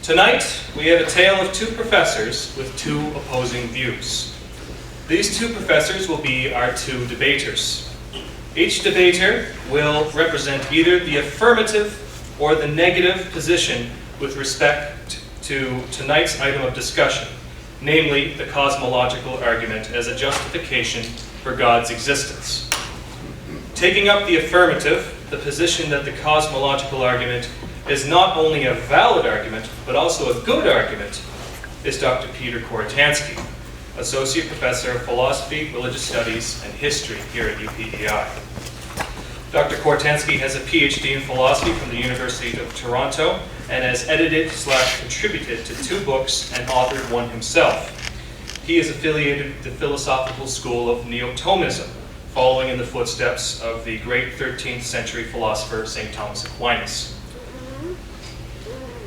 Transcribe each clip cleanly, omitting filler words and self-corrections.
Tonight, we have a tale of two professors with two opposing views. These two professors will be our two debaters. Each debater will represent either the affirmative or the negative position with respect to tonight's item of discussion, namely the cosmological argument as a justification for God's existence. Taking up the affirmative, the position that the cosmological argument is not only a valid argument, but also a good argument, is Dr. Peter Koritansky, Associate Professor of Philosophy, Religious Studies, and History here at UPEI. Dr. Koritansky has a PhD in philosophy from the University of Toronto and has edited/contributed to 2 books and authored one himself. He is affiliated with the philosophical school of Neo-Thomism, following in the footsteps of the great 13th century philosopher St. Thomas Aquinas.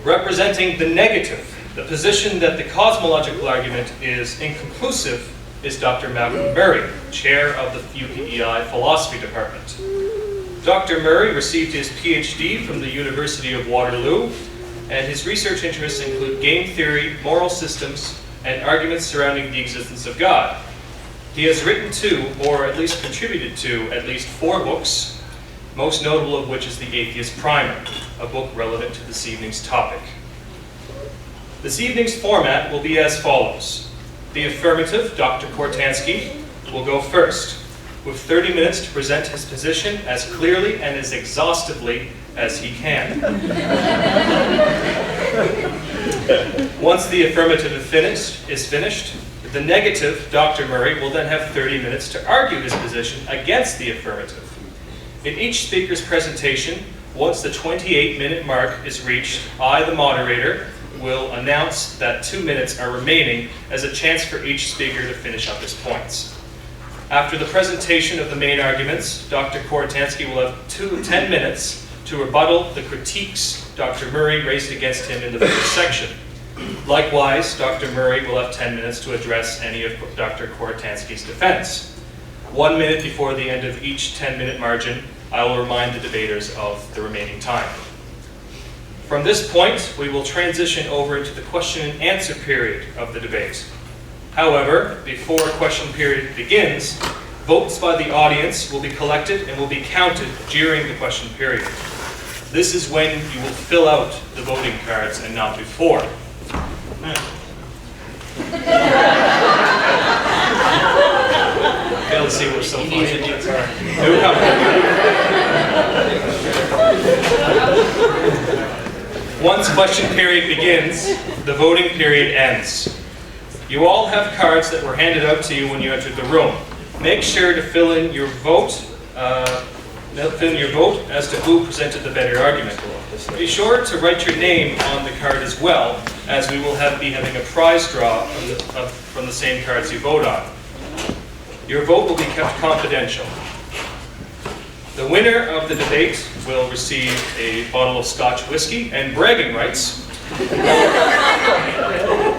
Representing the negative, the position that the cosmological argument is inconclusive, is Dr. Malcolm Murray, chair of the UPEI Philosophy Department. Dr. Murray received his PhD from the University of Waterloo, and his research interests include game theory, moral systems, and arguments surrounding the existence of God. He has written 2, or at least contributed to, at least 4 books, most notable of which is The Atheist Primer, a book relevant to this evening's topic. This evening's format will be as follows. The affirmative, Dr. Koritansky, will go first, with 30 minutes to present his position as clearly and as exhaustively as he can. Once the affirmative is finished, the negative, Dr. Murray, will then have 30 minutes to argue his position against the affirmative. In each speaker's presentation, once the 28-minute mark is reached, I, the moderator, will announce that 2 minutes are remaining as a chance for each speaker to finish up his points. After the presentation of the main arguments, Dr. Koritansky will have 10 minutes to rebuttal the critiques Dr. Murray raised against him in the first section. Likewise, Dr. Murray will have 10 minutes to address any of Dr. Koritansky's defense. 1 minute before the end of each 10-minute margin, I will remind the debaters of the remaining time. From this point, we will transition over into the question and answer period of the debate. However, before question period begins, votes by the audience will be collected and will be counted during the question period. This is when you will fill out the voting cards and not before. Okay, let's see what's so funny. Once question period begins, the voting period ends. You all have cards that were handed out to you when you entered the room. Make sure to fill in your vote as to who presented the better argument. Be sure to write your name on the card as well, as we will be having a prize draw from the same cards you vote on. Your vote will be kept confidential. The winner of the debate will receive a bottle of Scotch whiskey and bragging rights,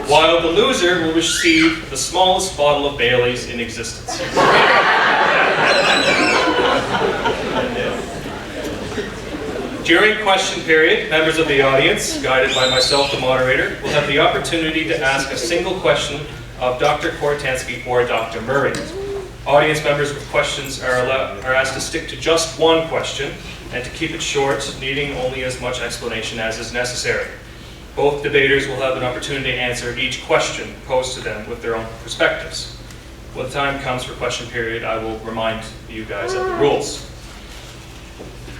while the loser will receive the smallest bottle of Bailey's in existence. During question period, members of the audience, guided by myself, the moderator, will have the opportunity to ask a single question of Dr. Koritansky or Dr. Murray. Audience members with questions are asked to stick to just one question and to keep it short, needing only as much explanation as is necessary. Both debaters will have an opportunity to answer each question posed to them with their own perspectives. When the time comes for question period, I will remind you guys of the rules.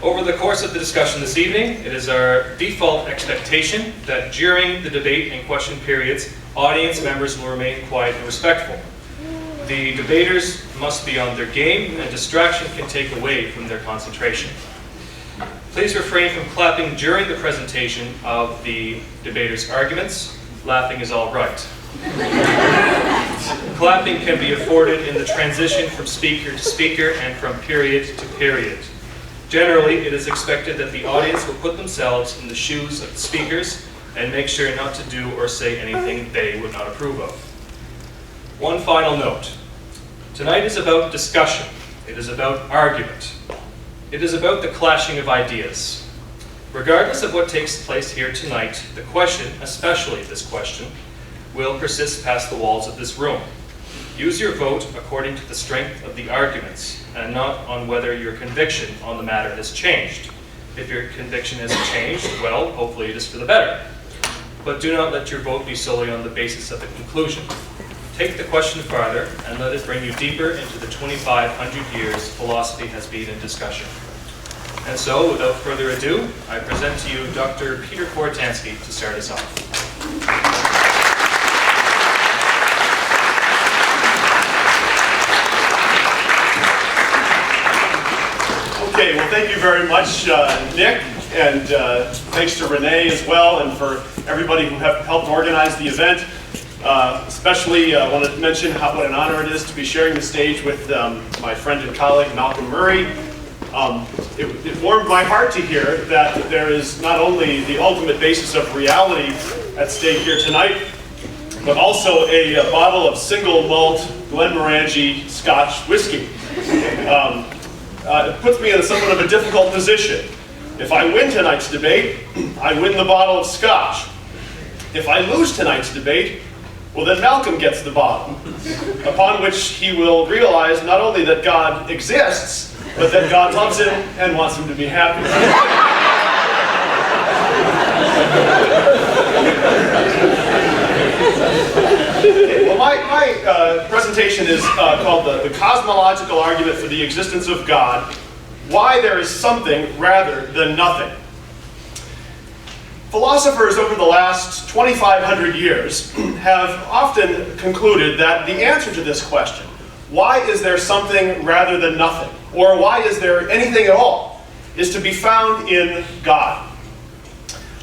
Over the course of the discussion this evening, it is our default expectation that during the debate and question periods, audience members will remain quiet and respectful. The debaters must be on their game, and distraction can take away from their concentration. Please refrain from clapping during the presentation of the debaters' arguments. Laughing is all right. Clapping can be afforded in the transition from speaker to speaker and from period to period. Generally, it is expected that the audience will put themselves in the shoes of the speakers and make sure not to do or say anything they would not approve of. One final note. Tonight is about discussion. It is about argument. It is about the clashing of ideas. Regardless of what takes place here tonight, the question, especially this question, will persist past the walls of this room. Use your vote according to the strength of the arguments, and not on whether your conviction on the matter has changed. If your conviction hasn't changed, well, hopefully it is for the better. But do not let your vote be solely on the basis of the conclusion. Take the question farther, and let it bring you deeper into the 2,500 years philosophy has been in discussion. And so, without further ado, I present to you Dr. Peter Koritansky to start us off. Okay, well, thank you very much, Nick, and thanks to Renee as well, and for everybody who have helped organize the event. Especially I want to mention what an honor it is to be sharing the stage with my friend and colleague, Malcolm Murray. It warmed my heart to hear that there is not only the ultimate basis of reality at stake here tonight, but also a bottle of single malt Glenmorangie Scotch whiskey. It puts me in somewhat of a difficult position. If I win tonight's debate, I win the bottle of Scotch. If I lose tonight's debate, well, then Malcolm gets the bottle, upon which he will realize not only that God exists, but that God loves him and wants him to be happy. Well, my presentation is called the Cosmological Argument for the Existence of God, Why There Is Something Rather Than Nothing. Philosophers over the last 2,500 years have often concluded that the answer to this question, why is there something rather than nothing, or why is there anything at all, is to be found in God.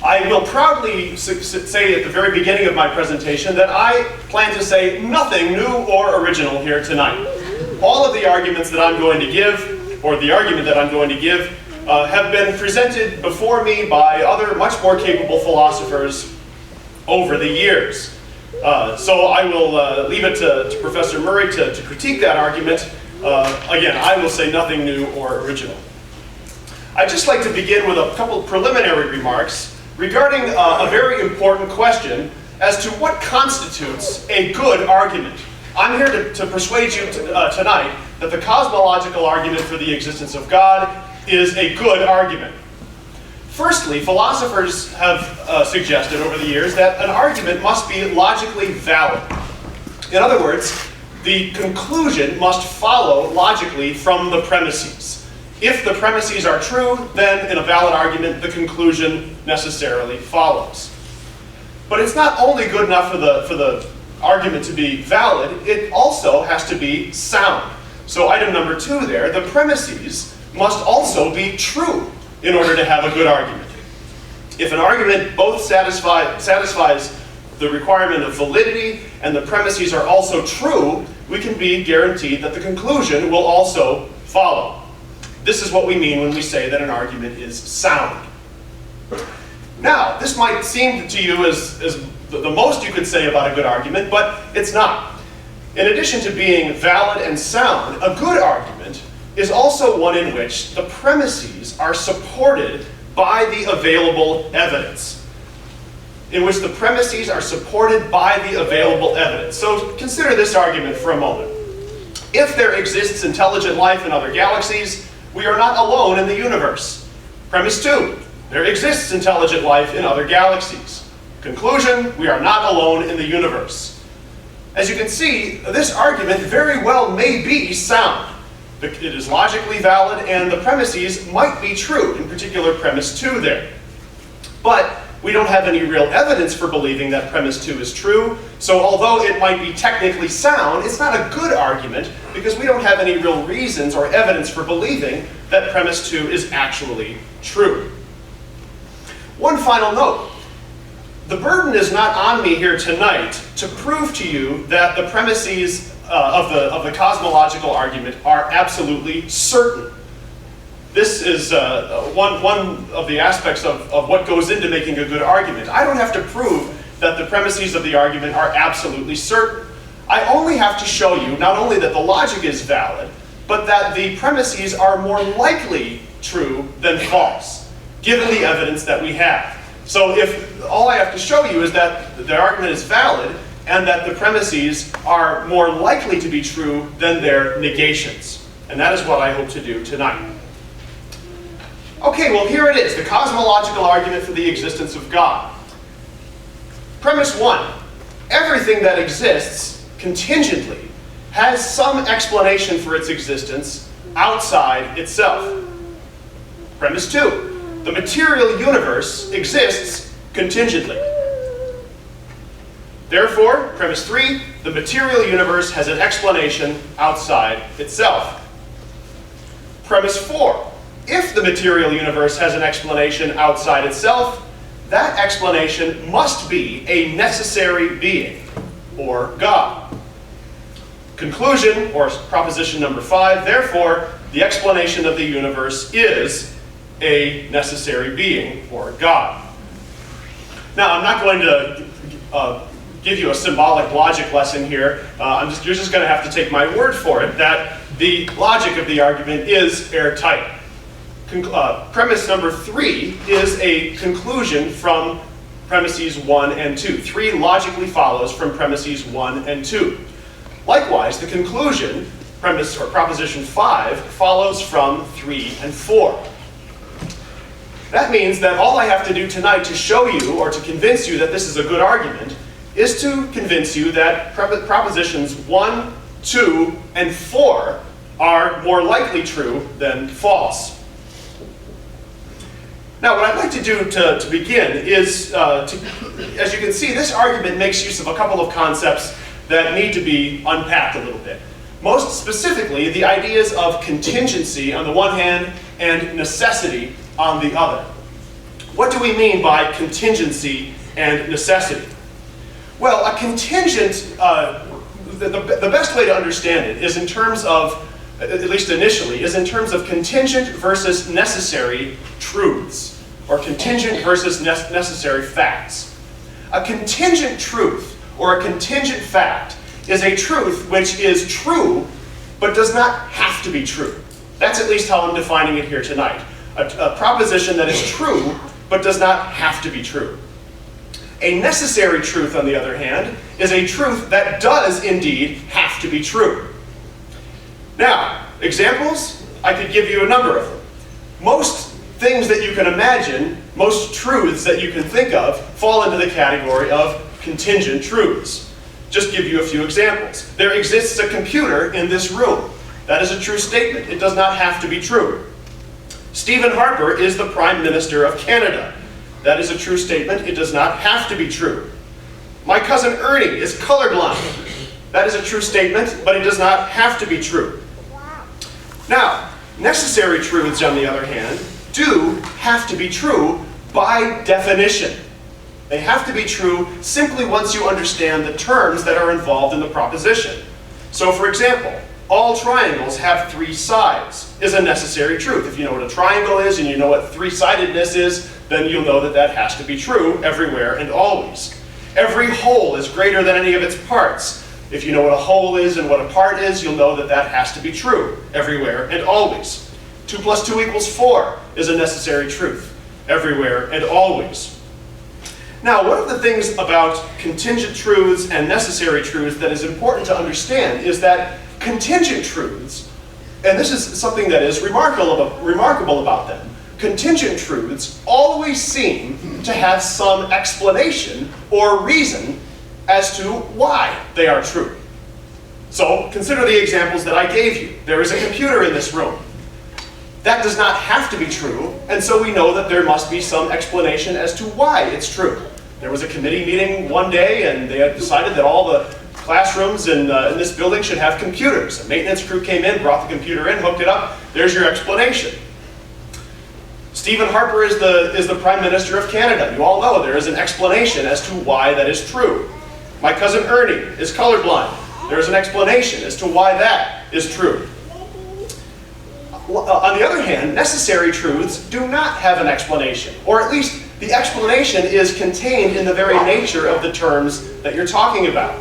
I will proudly say at the very beginning of my presentation that I plan to say nothing new or original here tonight. All of the arguments that I'm going to give, or the argument that I'm going to give, have been presented before me by other much more capable philosophers over the years. So I will leave it to Professor Murray to critique that argument. Again, I will say nothing new or original. I'd just like to begin with a couple of preliminary remarks regarding a very important question as to what constitutes a good argument. I'm here to persuade you tonight that the cosmological argument for the existence of God is a good argument. Firstly, philosophers have suggested over the years that an argument must be logically valid. In other words, the conclusion must follow logically from the premises. If the premises are true, then in a valid argument, the conclusion necessarily follows. But it's not only good enough for the argument to be valid, it also has to be sound. So item number 2 there, the premises must also be true in order to have a good argument. If an argument both satisfies the requirement of validity and the premises are also true, we can be guaranteed that the conclusion will also follow. This is what we mean when we say that an argument is sound. Now, this might seem to you as the most you could say about a good argument, but it's not. In addition to being valid and sound, a good argument is also one in which the premises are supported by the available evidence. In which the premises are supported by the available evidence. So consider this argument for a moment. If there exists intelligent life in other galaxies, we are not alone in the universe. Premise 2, there exists intelligent life in other galaxies. Conclusion, we are not alone in the universe. As you can see, this argument very well may be sound. It is logically valid, and the premises might be true, in particular premise 2 there. But we don't have any real evidence for believing that premise 2 is true, so although it might be technically sound, it's not a good argument because we don't have any real reasons or evidence for believing that premise 2 is actually true. One final note. The burden is not on me here tonight to prove to you that the premises of the cosmological argument are absolutely certain. This is one of the aspects of what goes into making a good argument. I don't have to prove that the premises of the argument are absolutely certain. I only have to show you not only that the logic is valid, but that the premises are more likely true than false. given the evidence that we have. So if all I have to show you is that the argument is valid and that the premises are more likely to be true than their negations. And that is what I hope to do tonight. Okay, well here it is, the cosmological argument for the existence of God. Premise 1, everything that exists contingently has some explanation for its existence outside itself. Premise 2, the material universe exists contingently. Therefore, premise 3, the material universe has an explanation outside itself. Premise 4, if the material universe has an explanation outside itself, that explanation must be a necessary being, or God. Conclusion, or proposition number 5, therefore, the explanation of the universe is a necessary being, or God. Now, I'm not going to give you a symbolic logic lesson here. You're just going to have to take my word for it that the logic of the argument is airtight. Premise number 3 is a conclusion from premises 1 and 2. 3 logically follows from premises 1 and 2. Likewise, the conclusion, premise or proposition 5, follows from 3 and 4. That means that all I have to do tonight to show you or to convince you that this is a good argument is to convince you that propositions 1, 2, and 4 are more likely true than false. Now, what I'd like to do to begin is, as you can see, this argument makes use of a couple of concepts that need to be unpacked a little bit. Most specifically, the ideas of contingency on the one hand and necessity on the other. What do we mean by contingency and necessity? Well, a contingent, the best way to understand it is in terms of, at least initially, is in terms of contingent versus necessary truths, or contingent versus necessary facts. A contingent truth, or a contingent fact, is a truth which is true, but does not have to be true. That's at least how I'm defining it here tonight. A proposition that is true, but does not have to be true. A necessary truth, on the other hand, is a truth that does indeed have to be true. Now, examples? I could give you a number of them. Most things that you can imagine, most truths that you can think of, fall into the category of contingent truths. Just give you a few examples. There exists a computer in this room. That is a true statement. It does not have to be true. Stephen Harper is the Prime Minister of Canada. That is a true statement. It does not have to be true. My cousin Ernie is colorblind. That is a true statement, but it does not have to be true. Now, necessary truths, on the other hand, do have to be true by definition. They have to be true simply once you understand the terms that are involved in the proposition. So, for example, all triangles have 3 sides is a necessary truth. If you know what a triangle is and you know what 3-sidedness is, then you'll know that that has to be true everywhere and always. Every whole is greater than any of its parts. If you know what a whole is and what a part is, you'll know that that has to be true everywhere and always. 2 + 2 = 4 is a necessary truth everywhere and always. Now, one of the things about contingent truths and necessary truths that is important to understand is that contingent truths, and this is something that is remarkable about them, contingent truths always seem to have some explanation or reason as to why they are true. So, consider the examples that I gave you. There is a computer in this room. That does not have to be true, and so we know that there must be some explanation as to why it's true. There was a committee meeting one day, and they had decided that all the classrooms in this building should have computers. A maintenance crew came in, brought the computer in, hooked it up. There's your explanation. Stephen Harper is the Prime Minister of Canada. You all know there is an explanation as to why that is true. My cousin Ernie is colorblind. There is an explanation as to why that is true. On the other hand, necessary truths do not have an explanation, or at least the explanation is contained in the very nature of the terms that you're talking about.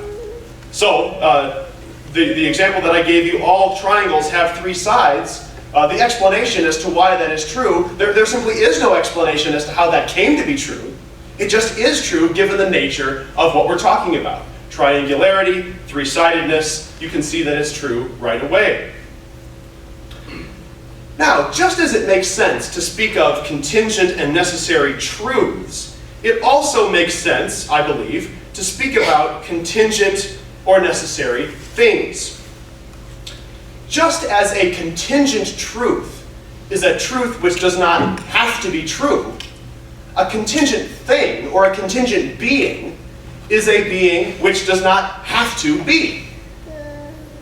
So, the example that I gave you, all triangles have 3 sides, the explanation as to why that is true, there simply is no explanation as to how that came to be true. It just is true given the nature of what we're talking about. Triangularity, three-sidedness, you can see that it's true right away. Now, just as it makes sense to speak of contingent and necessary truths, it also makes sense, I believe, to speak about contingent or necessary things. Just as a contingent truth is a truth which does not have to be true, a contingent thing or a contingent being is a being which does not have to be.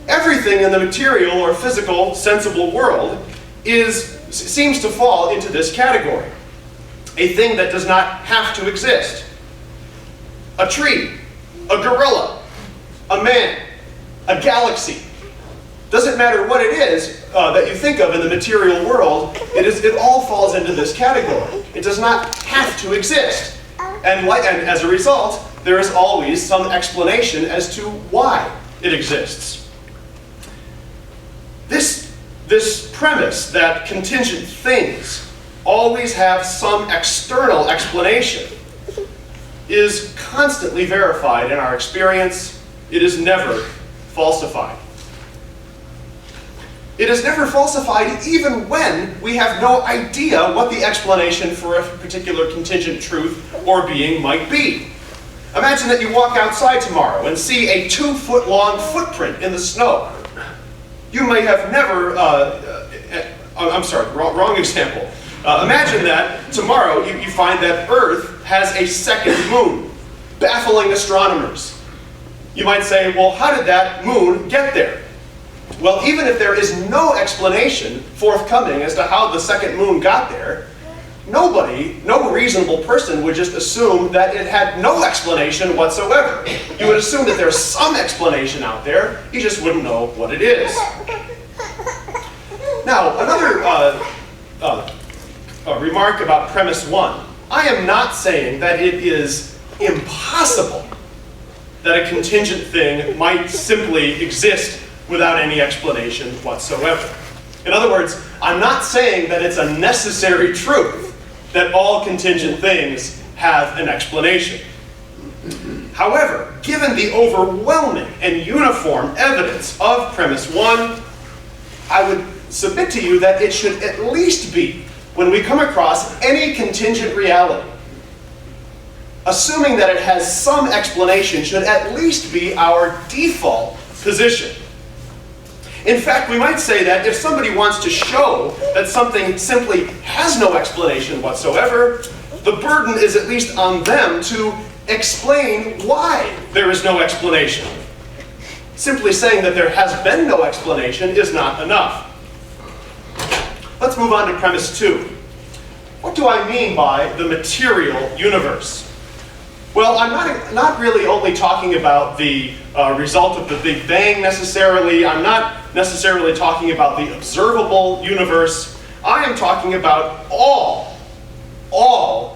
Everything in the material or physical, sensible world seems to fall into this category. A thing that does not have to exist. A tree, a gorilla, a man, a galaxy. Doesn't matter what it is that you think of in the material world, it all falls into this category. It does not have to exist. And as a result, there is always some explanation as to why it exists. This premise that contingent things always have some external explanation is constantly verified in our experience. It is never falsified. It is never falsified even when we have no idea what the explanation for a particular contingent truth or being might be. Imagine that you walk outside tomorrow and see a 2-foot-long footprint in the snow. You may have never, I'm sorry, wrong example. Imagine that tomorrow you find that Earth has a second moon, baffling astronomers. You might say, well, how did that moon get there? Well, even if there is no explanation forthcoming as to how the second moon got there, no reasonable person would just assume that it had no explanation whatsoever. You would assume that there's some explanation out there, you just wouldn't know what it is. Now, another remark about premise 1. I am not saying that it is impossible that a contingent thing might simply exist without any explanation whatsoever. In other words, I'm not saying that it's a necessary truth that all contingent things have an explanation. However, given the overwhelming and uniform evidence of premise 1, I would submit to you that it should at least be, when we come across any contingent reality, assuming that it has some explanation, should at least be our default position. In fact, we might say that if somebody wants to show that something simply has no explanation whatsoever, the burden is at least on them to explain why there is no explanation. Simply saying that there has been no explanation is not enough. Let's move on to premise 2. What do I mean by the material universe? Well, I'm not really only talking about the result of the Big Bang necessarily. I'm not necessarily talking about the observable universe. I am talking about all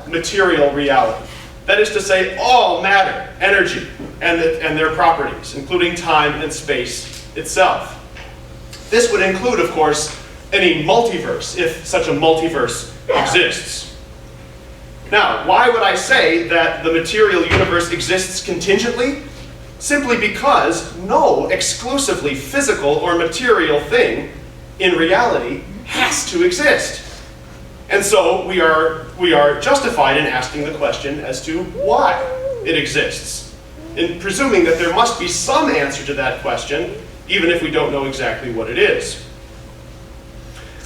material reality. That is to say, all matter, energy, and their properties, including time and space itself. This would include, of course, any multiverse, if such a multiverse exists. Now, why would I say that the material universe exists contingently? Simply because no exclusively physical or material thing in reality has to exist. And so we are justified in asking the question as to why it exists, in presuming that there must be some answer to that question, even if we don't know exactly what it is.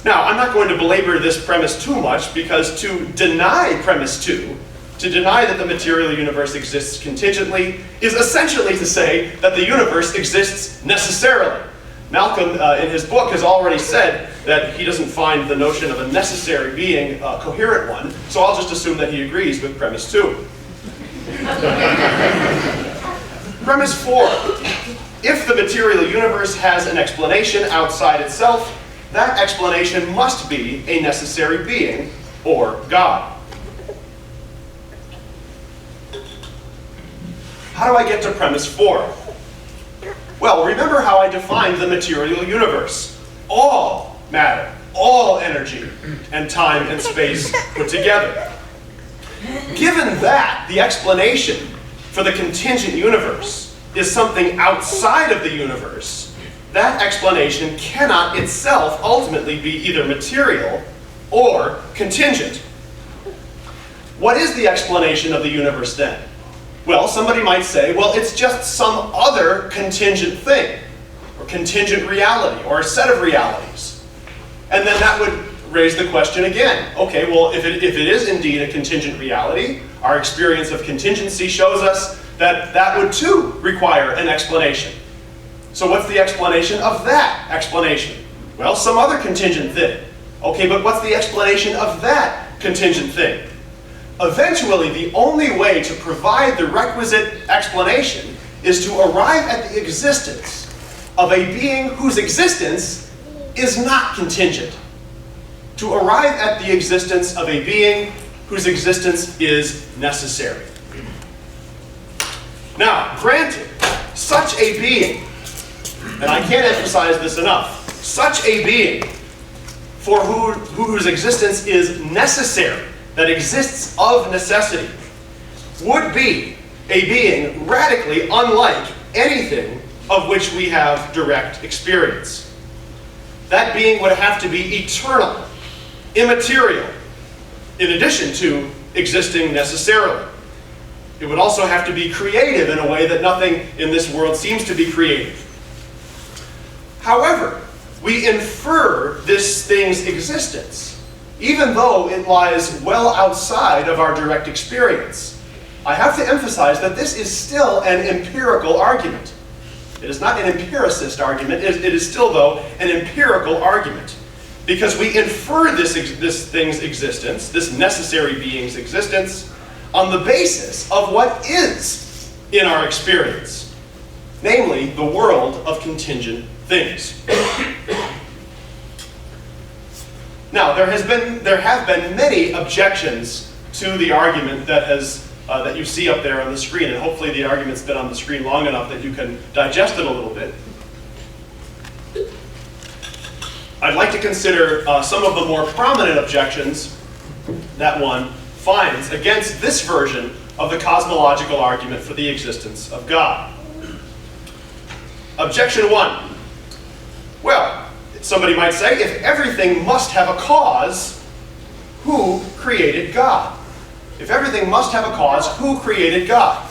Now, I'm not going to belabor this premise too much, because to deny premise 2, to deny that the material universe exists contingently, is essentially to say that the universe exists necessarily. Malcolm, in his book, has already said that he doesn't find the notion of a necessary being a coherent one, so I'll just assume that he agrees with premise 2. Premise 4. If the material universe has an explanation outside itself, that explanation must be a necessary being, or God. How do I get to premise 4? Well, remember how I defined the material universe. All matter, all energy and time and space put together. Given that the explanation for the contingent universe is something outside of the universe, that explanation cannot itself ultimately be either material or contingent. What is the explanation of the universe then? Well, somebody might say, well, it's just some other contingent thing, or contingent reality, or a set of realities. And then that would raise the question again. Okay, well, if it is indeed a contingent reality, our experience of contingency shows us that that would too require an explanation. So what's the explanation of that explanation? Well, some other contingent thing. Okay, but what's the explanation of that contingent thing? Eventually, the only way to provide the requisite explanation is to arrive at the existence of a being whose existence is not contingent. To arrive at the existence of a being whose existence is necessary. Now, granted, such a being, and I can't emphasize this enough, such a being for whose existence is necessary, that exists of necessity, would be a being radically unlike anything of which we have direct experience. That being would have to be eternal, immaterial, in addition to existing necessarily. It would also have to be creative in a way that nothing in this world seems to be creative. However, we infer this thing's existence, even though it lies well outside of our direct experience. I have to emphasize that this is still an empirical argument. It is not an empiricist argument. It is still, though, an empirical argument. Because we infer this thing's existence, this necessary being's existence, on the basis of what is in our experience. Namely, the world of contingent things. Now, there have been many objections to the argument that you see up there on the screen, and hopefully the argument's been on the screen long enough that you can digest it a little bit. I'd like to consider some of the more prominent objections that one finds against this version of the cosmological argument for the existence of God. Objection 1. Well, somebody might say, if everything must have a cause, who created God? If everything must have a cause, who created God?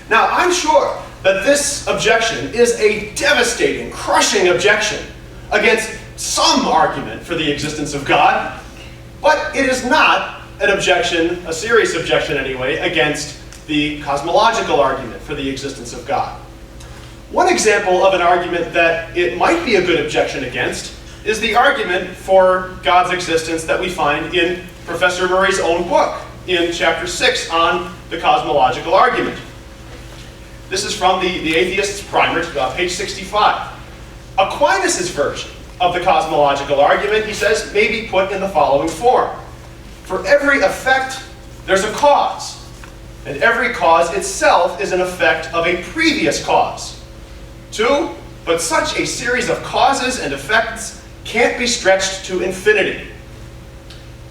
Now, I'm sure that this objection is a devastating, crushing objection against some argument for the existence of God, but it is not an objection, a serious objection anyway, against the cosmological argument for the existence of God. One example of an argument that it might be a good objection against is the argument for God's existence that we find in Professor Murray's own book, in chapter 6 on the cosmological argument. This is from the Atheist's Primer, page 65. Aquinas' version of the cosmological argument, he says, may be put in the following form. For every effect, there's a cause, and every cause itself is an effect of a previous cause. 2, but such a series of causes and effects can't be stretched to infinity.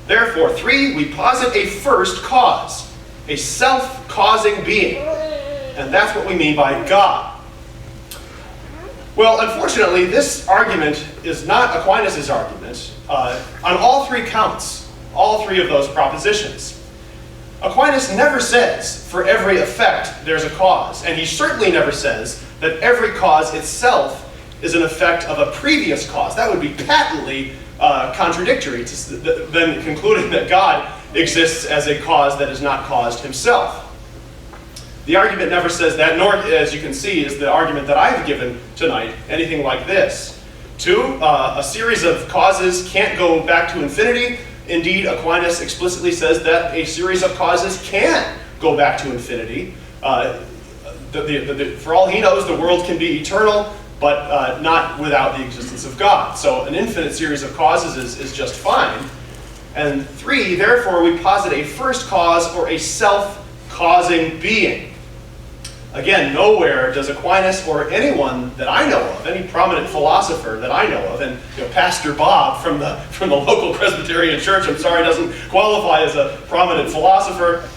Therefore, 3, we posit a first cause, a self-causing being, and that's what we mean by God. Well, unfortunately, this argument is not Aquinas' argument on all 3 counts, all 3 of those propositions. Aquinas never says, for every effect, there's a cause, and he certainly never says that every cause itself is an effect of a previous cause. That would be patently contradictory to then concluding that God exists as a cause that is not caused himself. The argument never says that, nor, as you can see, is the argument that I've given tonight anything like this. 2, a series of causes can't go back to infinity. Indeed, Aquinas explicitly says that a series of causes can go back to infinity. For all he knows, the world can be eternal, but not without the existence of God. So an infinite series of causes is just fine. And 3, therefore, we posit a first cause or a self-causing being. Again, nowhere does Aquinas or anyone that I know of, any prominent philosopher that I know of, and Pastor Bob from the local Presbyterian church, I'm sorry, doesn't qualify as a prominent philosopher.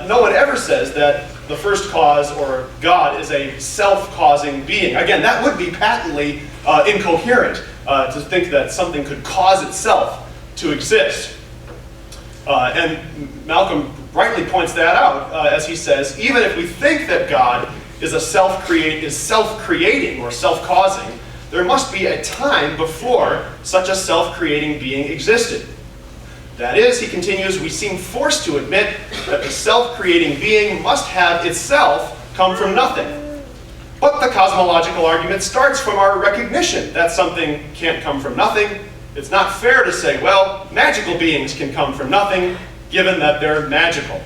No one ever says that the first cause or God is a self-causing being. Again, that would be patently incoherent to think that something could cause itself to exist. And Malcolm rightly points that out as he says, even if we think that God is self-creating or self-causing, there must be a time before such a self-creating being existed. That is, he continues, we seem forced to admit that the self-creating being must have itself come from nothing. But the cosmological argument starts from our recognition that something can't come from nothing. It's not fair to say, well, magical beings can come from nothing, given that they're magical.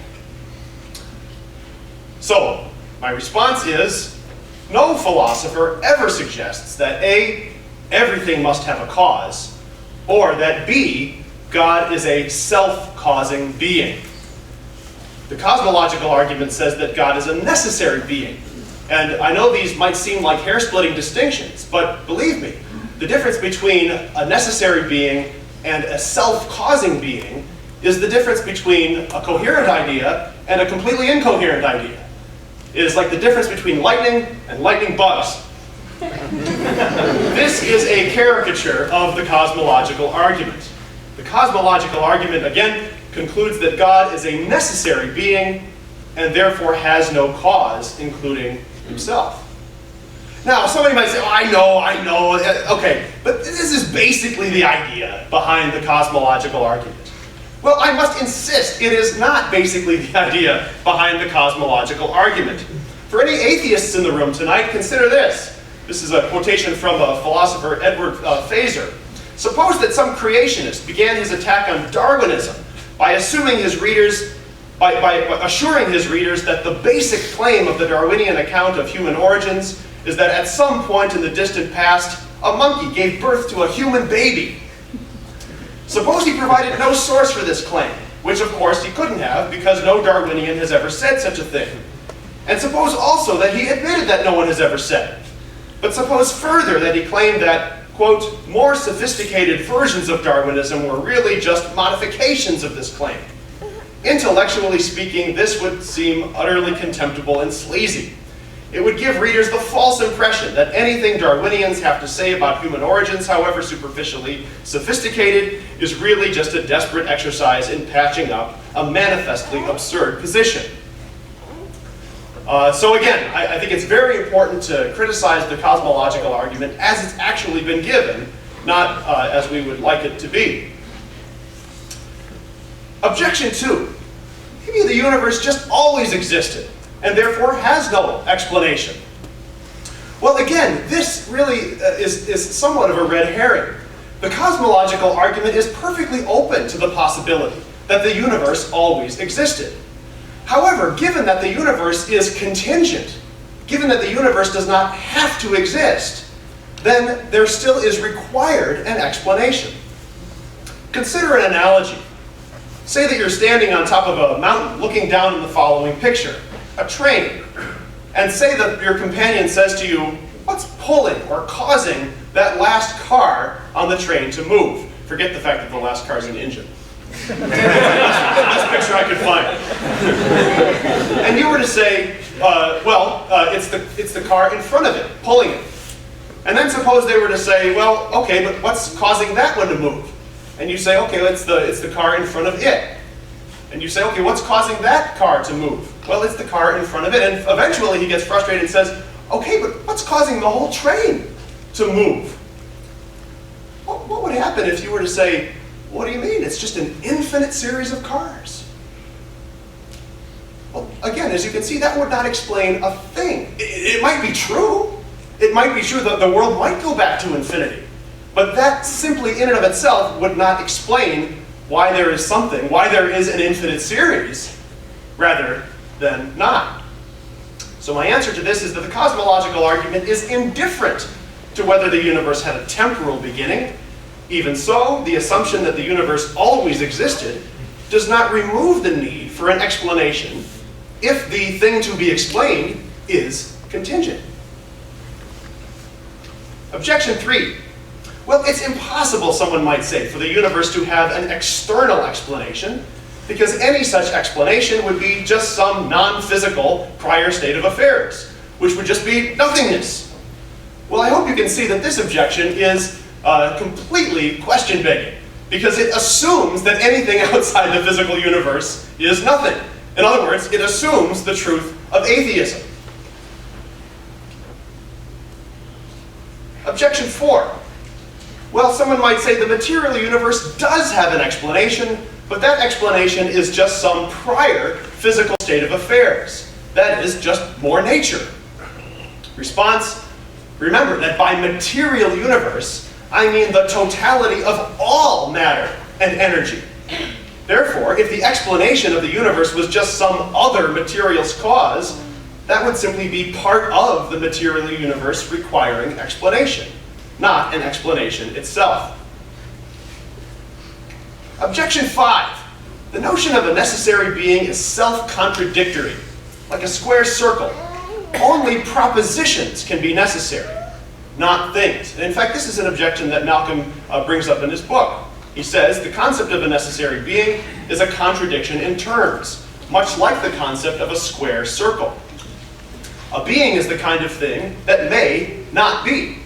So, my response is, no philosopher ever suggests that A, everything must have a cause, or that B, God is a self-causing being. The cosmological argument says that God is a necessary being. And I know these might seem like hair-splitting distinctions, but believe me, the difference between a necessary being and a self-causing being is the difference between a coherent idea and a completely incoherent idea. It is like the difference between lightning and lightning bugs. This is a caricature of the cosmological argument. The cosmological argument, again, concludes that God is a necessary being and therefore has no cause, including himself. Now, somebody might say, oh, I know, okay, but this is basically the idea behind the cosmological argument. Well, I must insist it is not basically the idea behind the cosmological argument. For any atheists in the room tonight, consider this. This is a quotation from a philosopher, Edward Fazer. Suppose that some creationist began his attack on Darwinism by assuring his readers that the basic claim of the Darwinian account of human origins is that at some point in the distant past, a monkey gave birth to a human baby. Suppose he provided no source for this claim, which of course he couldn't have because no Darwinian has ever said such a thing. And suppose also that he admitted that no one has ever said it. But suppose further that he claimed that, quote, more sophisticated versions of Darwinism were really just modifications of this claim. Intellectually speaking, this would seem utterly contemptible and sleazy. It would give readers the false impression that anything Darwinians have to say about human origins, however superficially sophisticated, is really just a desperate exercise in patching up a manifestly absurd position. So again, I think it's very important to criticize the cosmological argument as it's actually been given, not as we would like it to be. Objection 2. Maybe the universe just always existed and therefore has no explanation. Well, again, this really is somewhat of a red herring. The cosmological argument is perfectly open to the possibility that the universe always existed. However, given that the universe is contingent, given that the universe does not have to exist, then there still is required an explanation. Consider an analogy. Say that you're standing on top of a mountain looking down in the following picture, a train, and say that your companion says to you, what's pulling or causing that last car on the train to move? Forget the fact that the last car is an engine. Best picture I could find. And you were to say, it's the car in front of it, pulling it. And then suppose they were to say, well, okay, but what's causing that one to move? And you say, okay, it's the car in front of it. And you say, okay, what's causing that car to move? Well, it's the car in front of it. And eventually he gets frustrated and says, okay, but what's causing the whole train to move? What would happen if you were to say, what do you mean? It's just an infinite series of cars. Well, again, as you can see, that would not explain a thing. It might be true. It might be true that the world might go back to infinity. But that simply in and of itself would not explain why there is something, why there is an infinite series, rather than not. So my answer to this is that the cosmological argument is indifferent to whether the universe had a temporal beginning. Even so, the assumption that the universe always existed does not remove the need for an explanation if the thing to be explained is contingent. Objection 3. Well, it's impossible, someone might say, for the universe to have an external explanation, because any such explanation would be just some non-physical prior state of affairs, which would just be nothingness. Well, I hope you can see that this objection is completely question-begging, because it assumes that anything outside the physical universe is nothing. In other words, it assumes the truth of atheism. Objection 4. Well, someone might say the material universe does have an explanation, but that explanation is just some prior physical state of affairs. That is just more nature. Response: remember that by material universe, I mean the totality of all matter and energy. Therefore, if the explanation of the universe was just some other material's cause, that would simply be part of the material universe requiring explanation, not an explanation itself. Objection 5. The notion of a necessary being is self-contradictory, like a square circle. Only propositions can be necessary, not things. And in fact, this is an objection that Malcolm brings up in his book. He says the concept of a necessary being is a contradiction in terms, much like the concept of a square circle. A being is the kind of thing that may not be.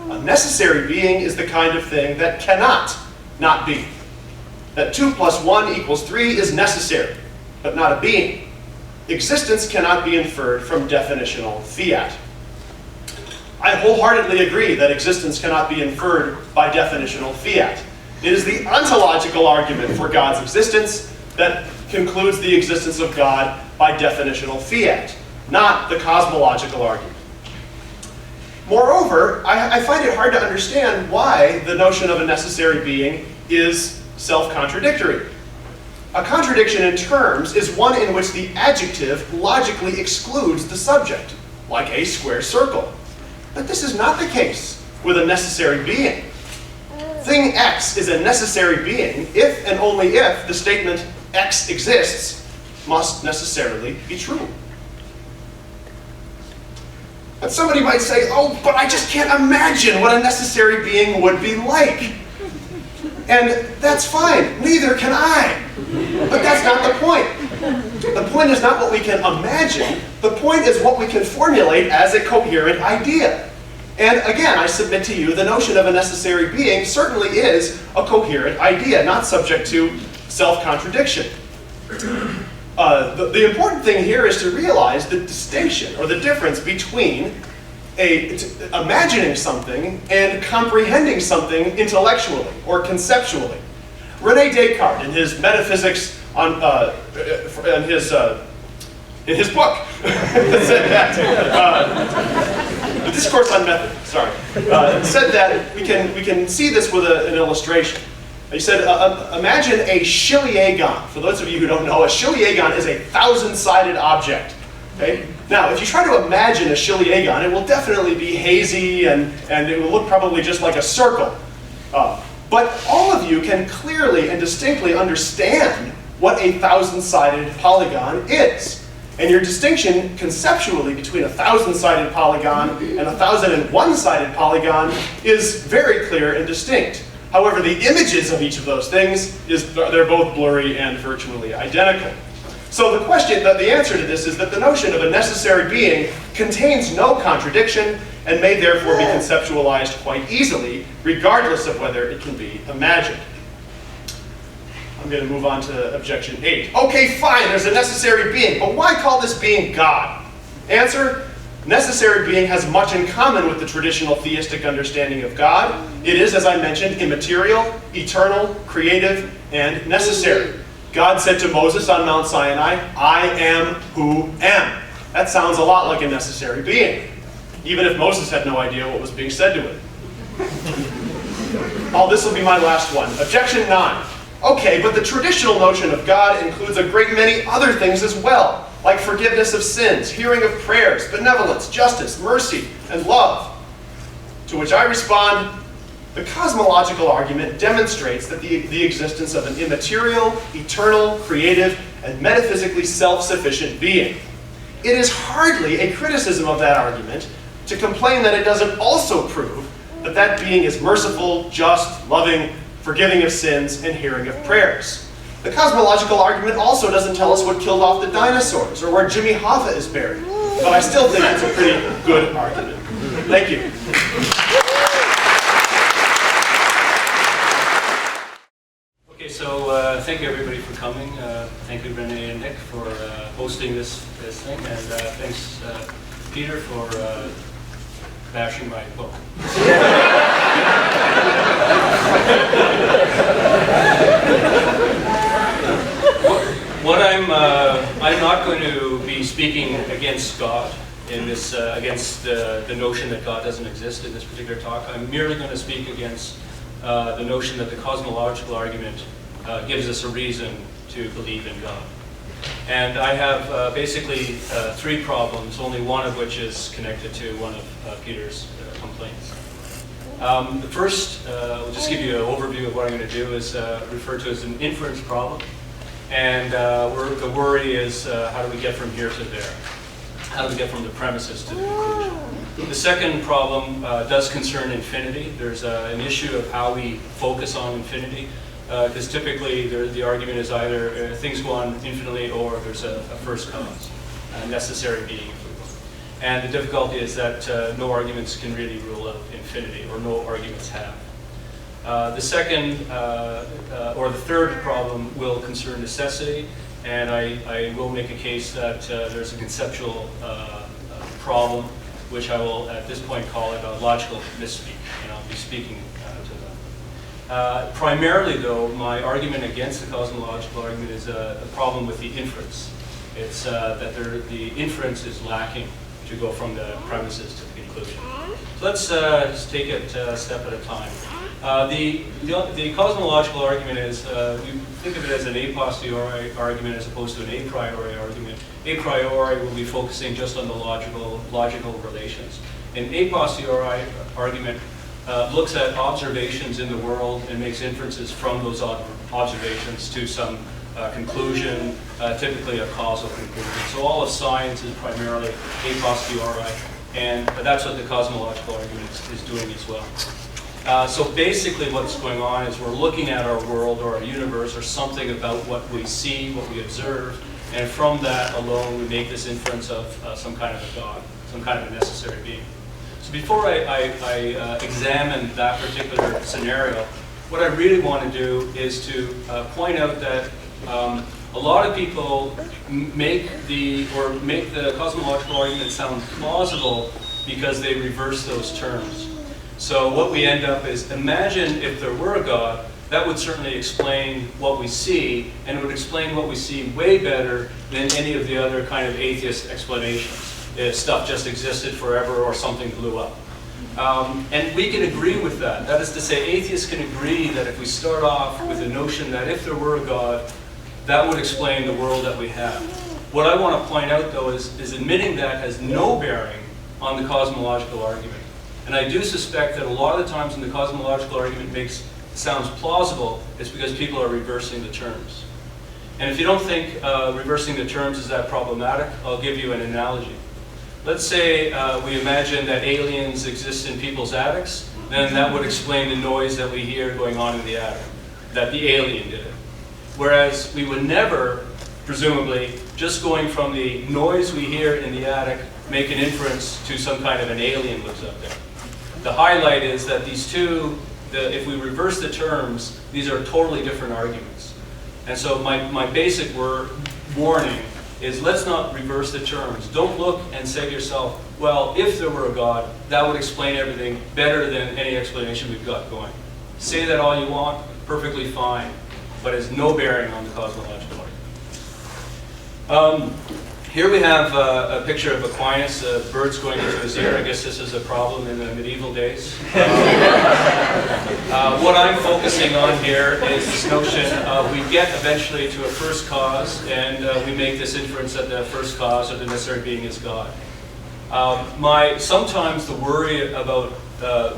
A necessary being is the kind of thing that cannot not be. That 2 + 1 = 3 is necessary, but not a being. Existence cannot be inferred from definitional fiat. I wholeheartedly agree that existence cannot be inferred by definitional fiat. It is the ontological argument for God's existence that concludes the existence of God by definitional fiat, not the cosmological argument. Moreover, I find it hard to understand why the notion of a necessary being is self-contradictory. A contradiction in terms is one in which the adjective logically excludes the subject, like a square circle. But this is not the case with a necessary being. Thing X is a necessary being if and only if the statement X exists must necessarily be true. But somebody might say, oh, but I just can't imagine what a necessary being would be like. And that's fine, neither can I. But that's not the point. The point is not what we can imagine. The point is what we can formulate as a coherent idea. And again, I submit to you, the notion of a necessary being certainly is a coherent idea, not subject to self-contradiction. The important thing here is to realize the distinction or the difference between imagining something and comprehending something intellectually or conceptually. René Descartes, in his Metaphysics in his book, said that the Discourse on Method. Said that we can see this with an illustration. He said, imagine a chiliagon. For those of you who don't know, a chiliagon is a 1,000-sided object. Okay? Now, if you try to imagine a chiliagon, it will definitely be hazy and it will look probably just like a circle. But all of you can clearly and distinctly understand what a 1,000-sided polygon is. And your distinction conceptually between a 1,000-sided polygon and a 1,001-sided polygon is very clear and distinct. However, the images of each of those things, they're both blurry and virtually identical. So the answer to this is that the notion of a necessary being contains no contradiction and may therefore be conceptualized quite easily, regardless of whether it can be imagined. I'm going to move on to objection 8. Okay, fine, there's a necessary being, but why call this being God? Answer: necessary being has much in common with the traditional theistic understanding of God. It is, as I mentioned, immaterial, eternal, creative, and necessary. God said to Moses on Mount Sinai, I am who am. That sounds a lot like a necessary being, even if Moses had no idea what was being said to him. This will be my last one. Objection 9. Okay, but the traditional notion of God includes a great many other things as well, like forgiveness of sins, hearing of prayers, benevolence, justice, mercy, and love. To which I respond, the cosmological argument demonstrates that the existence of an immaterial, eternal, creative, and metaphysically self-sufficient being. it is hardly a criticism of that argument to complain that it doesn't also prove that that being is merciful, just, loving, forgiving of sins, and hearing of prayers. The cosmological argument also doesn't tell us what killed off the dinosaurs or where Jimmy Hoffa is buried, but I still think it's a pretty good argument. Thank you. Okay, so thank you everybody for coming. Thank you Renee and Nick for hosting this thing, and thanks Peter for bashing my book. What I'm not going to be speaking against God in this, against the notion that God doesn't exist in this particular talk. I'm merely going to speak against the notion that the cosmological argument gives us a reason to believe in God. And I have basically three problems, only one of which is connected to one of Peter's complaints. The first, I'll just give you an overview of what I'm going to do, is referred to as an inference problem. And the worry is how do we get from here to there? How do we get from the premises to the conclusion? The second problem does concern infinity. There's an issue of how we focus on infinity, because typically the argument is either things go on infinitely or there's a first cause, a necessary being, if we will. And the difficulty is that no arguments can really rule out infinity, or no arguments have. The second, or the third problem will concern necessity, and I will make a case that there's a conceptual problem, which I will at this point call it a logical misspeak, and I'll be speaking to that. Primarily though, my argument against the cosmological argument is a problem with the inference. It's that the inference is lacking to go from the premises to the conclusion. So let's just take it a step at a time. The cosmological argument is, we think of it as an a posteriori argument as opposed to an a priori argument. A priori will be focusing just on the logical relations. An a posteriori argument looks at observations in the world and makes inferences from those observations to some conclusion, typically a causal conclusion. So all of science is primarily a posteriori, and that's what the cosmological argument is doing as well. So basically what's going on is we're looking at our world or our universe or something about what we see, what we observe, and from that alone we make this inference of some kind of a God, some kind of a necessary being. So before I examine that particular scenario, what I really want to do is to point out that a lot of people make the cosmological argument sound plausible because they reverse those terms. So what we end up is, imagine if there were a God, that would certainly explain what we see, and it would explain what we see way better than any of the other kind of atheist explanations. If stuff just existed forever or something blew up. And we can agree with that. That is to say, atheists can agree that if we start off with the notion that if there were a God, that would explain the world that we have. What I want to point out, though, is admitting that has no bearing on the cosmological argument. And I do suspect that a lot of the times when the cosmological argument sounds plausible, it's because people are reversing the terms. And if you don't think reversing the terms is that problematic, I'll give you an analogy. Let's say we imagine that aliens exist in people's attics, then that would explain the noise that we hear going on in the attic, that the alien did it. Whereas we would never, presumably, just going from the noise we hear in the attic, make an inference to some kind of an alien lives up there. The highlight is that these two, if we reverse the terms, these are totally different arguments. And so my basic warning is let's not reverse the terms. Don't look and say to yourself, well, if there were a God, that would explain everything better than any explanation we've got going. Say that all you want, perfectly fine, but has no bearing on the cosmological argument. Here we have a picture of Aquinas, birds going into his ear. I guess this is a problem in the medieval days. What I'm focusing on here is this notion of we get eventually to a first cause, and we make this inference that the first cause or the necessary being is God. Sometimes the worry about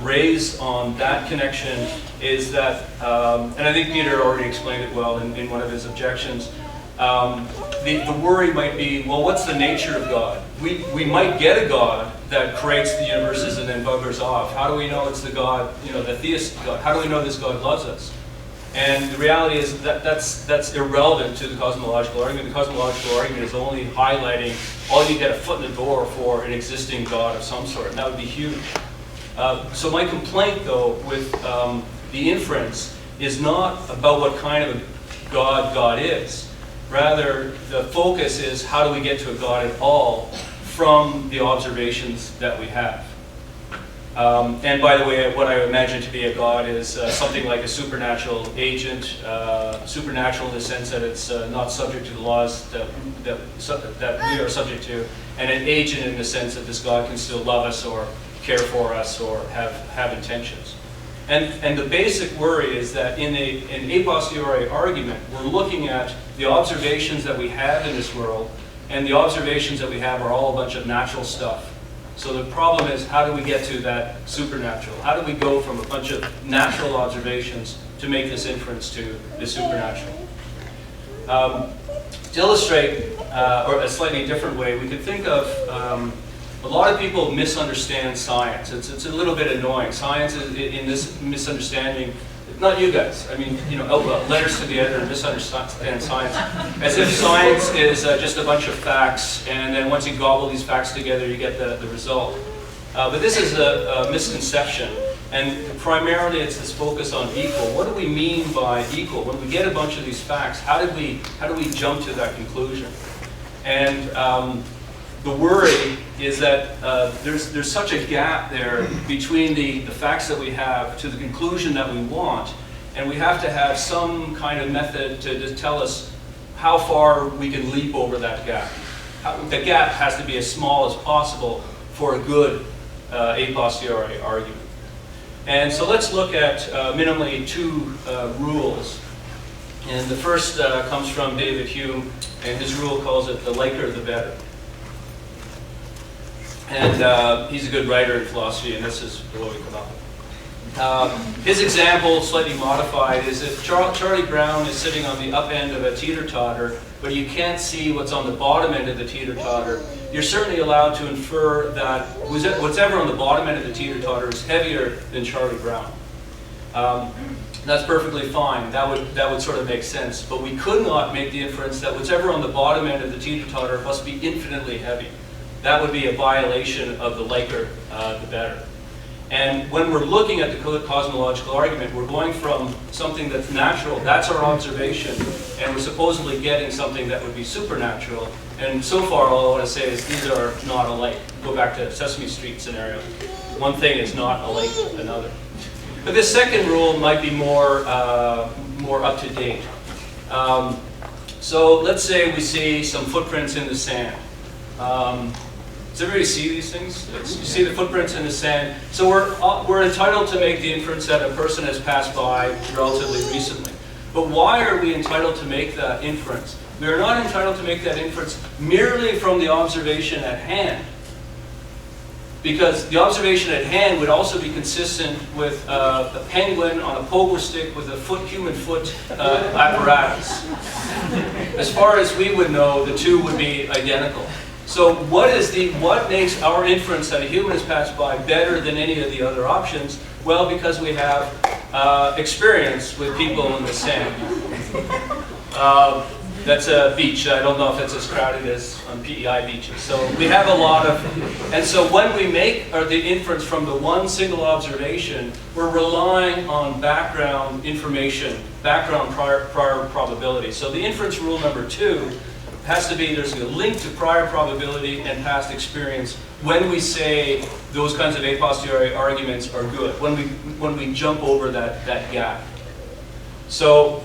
raised on that connection is that, and I think Peter already explained it well in one of his objections, the worry might be, well, what's the nature of God? We might get a God that creates the universes and then buggers off. How do we know it's the God, the theist God? How do we know this God loves us? And the reality is that that's irrelevant to the cosmological argument. The cosmological argument is only highlighting all you get a foot in the door for an existing God of some sort, and that would be huge. So my complaint, though, with the inference is not about what kind of a God is. Rather, the focus is how do we get to a God at all from the observations that we have. And by the way, what I imagine to be a God is something like a supernatural agent, supernatural in the sense that it's not subject to the laws that we are subject to, and an agent in the sense that this God can still love us or care for us or have intentions. And the basic worry is that in an a posteriori argument, we're looking at the observations that we have in this world, and the observations that we have are all a bunch of natural stuff. So the problem is, how do we get to that supernatural? How do we go from a bunch of natural observations to make this inference to the supernatural? To illustrate, or a slightly different way, we could think of a lot of people misunderstand science. It's a little bit annoying. Science is in this misunderstanding. Not you guys. I mean, letters to the editor misunderstand science, as if science is just a bunch of facts, and then once you gobble these facts together, you get the result. But this is a misconception, and primarily it's this focus on equal. What do we mean by equal? When we get a bunch of these facts, how do we jump to that conclusion? And the worry is that there's such a gap there between the facts that we have to the conclusion that we want, and we have to have some kind of method to tell us how far we can leap over that gap. The gap has to be as small as possible for a good a posteriori argument. And so let's look at minimally two rules. And the first comes from David Hume, and his rule calls it the liker the better. And he's a good writer in philosophy, and this is what we come up with. His example, slightly modified, is if Charlie Brown is sitting on the up end of a teeter-totter, but you can't see what's on the bottom end of the teeter-totter, you're certainly allowed to infer that whatever on the bottom end of the teeter-totter is heavier than Charlie Brown. That's perfectly fine. That would sort of make sense. But we could not make the inference that whatever on the bottom end of the teeter-totter must be infinitely heavy. That would be a violation of the liker the better. And when we're looking at the cosmological argument, we're going from something that's natural, that's our observation, and we're supposedly getting something that would be supernatural. And so far, all I want to say is these are not alike. Go back to Sesame Street scenario. One thing is not alike with another. But this second rule might be more up to date. So let's say we see some footprints in the sand. Does everybody see these things? You see the footprints in the sand. So we're entitled to make the inference that a person has passed by relatively recently. But why are we entitled to make that inference? We are not entitled to make that inference merely from the observation at hand. Because the observation at hand would also be consistent with a penguin on a pogo stick with a human foot apparatus. As far as we would know, the two would be identical. So what makes our inference that a human has passed by better than any of the other options? Well, because we have experience with people in the sand. That's a beach. I don't know if it's as crowded as on PEI beaches. So we have a lot of, and so when we make the inference from the one single observation, we're relying on background information, background prior probability. So the inference rule number 2 has to be there's a link to prior probability and past experience when we say those kinds of a posteriori arguments are good, when we jump over that gap. So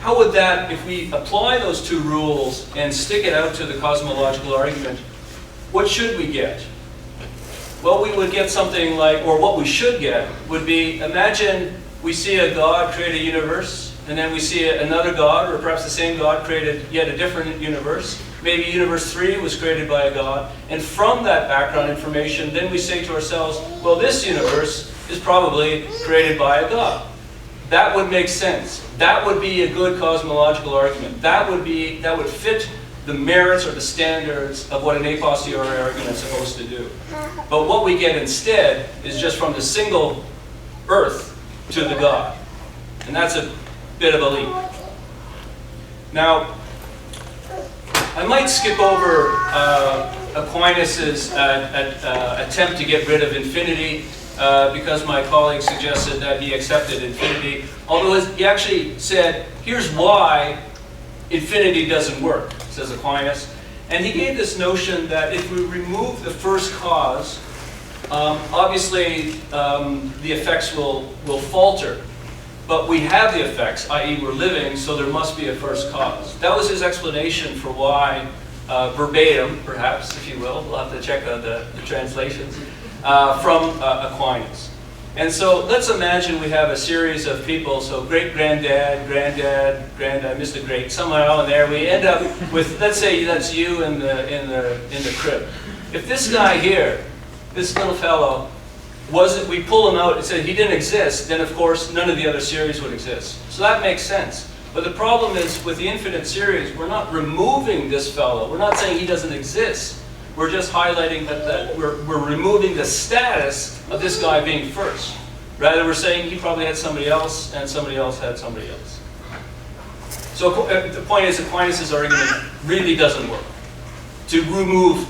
how would that, if we apply those two rules and stick it out to the cosmological argument, what should we get? Well, we would get something like, or what we should get would be, imagine we see a God create a universe, and then we see another God, or perhaps the same God created yet a different universe. Maybe universe 3 was created by a God. And from that background information, then we say to ourselves, well, this universe is probably created by a God. That would make sense. That would be a good cosmological argument. That would fit the merits or the standards of what an a posteriori argument is supposed to do. But what we get instead is just from the single Earth to the God. And that's a bit of a leap. Now, I might skip over Aquinas' attempt to get rid of infinity because my colleague suggested that he accepted infinity. Although he actually said, here's why infinity doesn't work, says Aquinas. And he gave this notion that if we remove the first cause, obviously the effects will falter. But we have the effects, i.e. we're living, so there must be a first cause. That was his explanation for why, verbatim, perhaps, if you will, we'll have to check out the translations, from Aquinas. And so let's imagine we have a series of people, so great-granddad, granddad, granddad, Mr. Great, somehow in there, we end up with, let's say that's you in the crib. If this guy here, this little fellow, we pull him out and say he didn't exist, then of course none of the other series would exist. So that makes sense. But the problem is with the infinite series, we're not removing this fellow. We're not saying he doesn't exist. We're just highlighting that we're removing the status of this guy being first. Rather, we're saying he probably had somebody else and somebody else had somebody else. So the point is Aquinas' argument really doesn't work to remove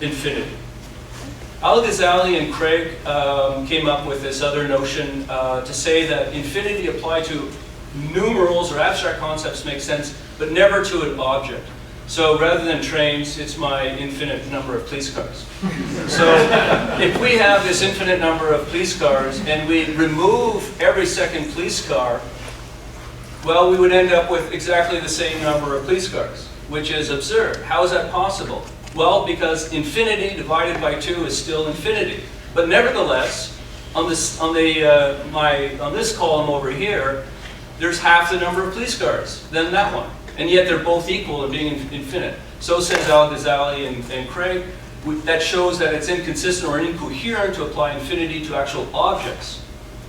infinity. Al-Ghazali and Craig came up with this other notion to say that infinity applied to numerals or abstract concepts makes sense, but never to an object. So rather than trains, it's my infinite number of police cars. So if we have this infinite number of police cars and we remove every second police car, well, we would end up with exactly the same number of police cars, which is absurd. How is that possible? Well, because infinity divided by 2 is still infinity. But nevertheless, on this column over here, there's half the number of police cars than that one. And yet they're both equal in being infinite. So says Al-Ghazali and Craig. That shows that it's inconsistent or incoherent to apply infinity to actual objects.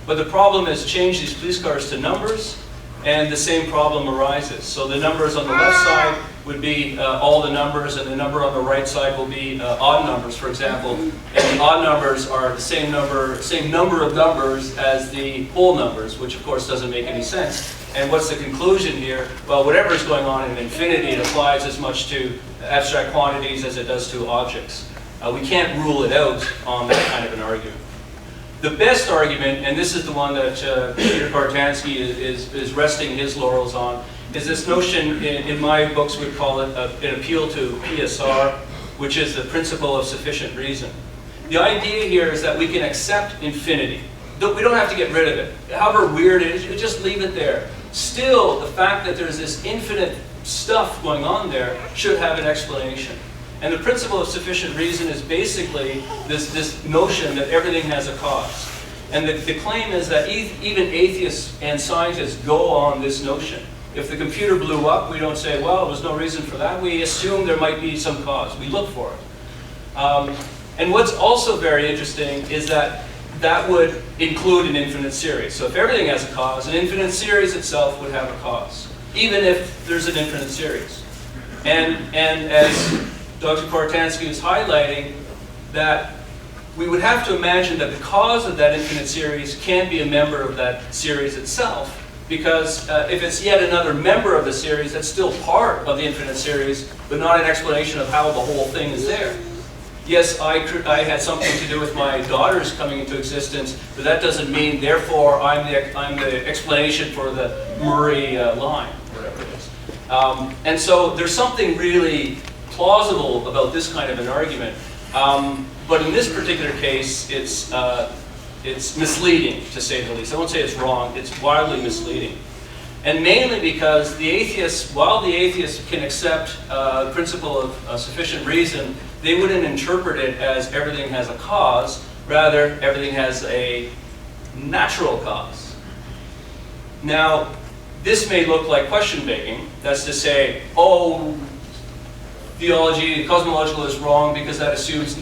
But the problem is change these police cars to numbers, and the same problem arises. So the numbers on the left side would be all the numbers, and the number on the right side will be odd numbers, for example. And the odd numbers are the same number of numbers as the whole numbers, which of course doesn't make any sense. And what's the conclusion here? Well, whatever is going on in infinity, it applies as much to abstract quantities as it does to objects. We can't rule it out on that kind of an argument. The best argument, and this is the one that Peter Koritansky is resting his laurels on, is this notion, in my books we call it an appeal to PSR, which is the principle of sufficient reason. The idea here is that we can accept infinity. We don't have to get rid of it. However weird it is, you just leave it there. Still, the fact that there's this infinite stuff going on there should have an explanation. And the principle of sufficient reason is basically this notion that everything has a cause. And the claim is that even atheists and scientists go on this notion. If the computer blew up, we don't say, well, there was no reason for that. We assume there might be some cause. We look for it. And what's also very interesting is that that would include an infinite series. So if everything has a cause, an infinite series itself would have a cause, even if there's an infinite series. And as Dr. Koritansky is highlighting, that we would have to imagine that the cause of that infinite series can't be a member of that series itself, because if it's yet another member of the series, that's still part of the infinite series, but not an explanation of how the whole thing is there. Yes, I had something to do with my daughters coming into existence, but that doesn't mean, therefore, I'm the explanation for the Murray line, whatever it is. And so there's something really plausible about this kind of an argument. But in this particular case, it's misleading, to say the least. I won't say it's wrong, it's wildly misleading. And mainly because the atheists, while the atheists can accept the principle of sufficient reason, they wouldn't interpret it as everything has a cause, rather everything has a natural cause. Now, this may look like question begging. That's to say, oh, theology, cosmological is wrong because that assumes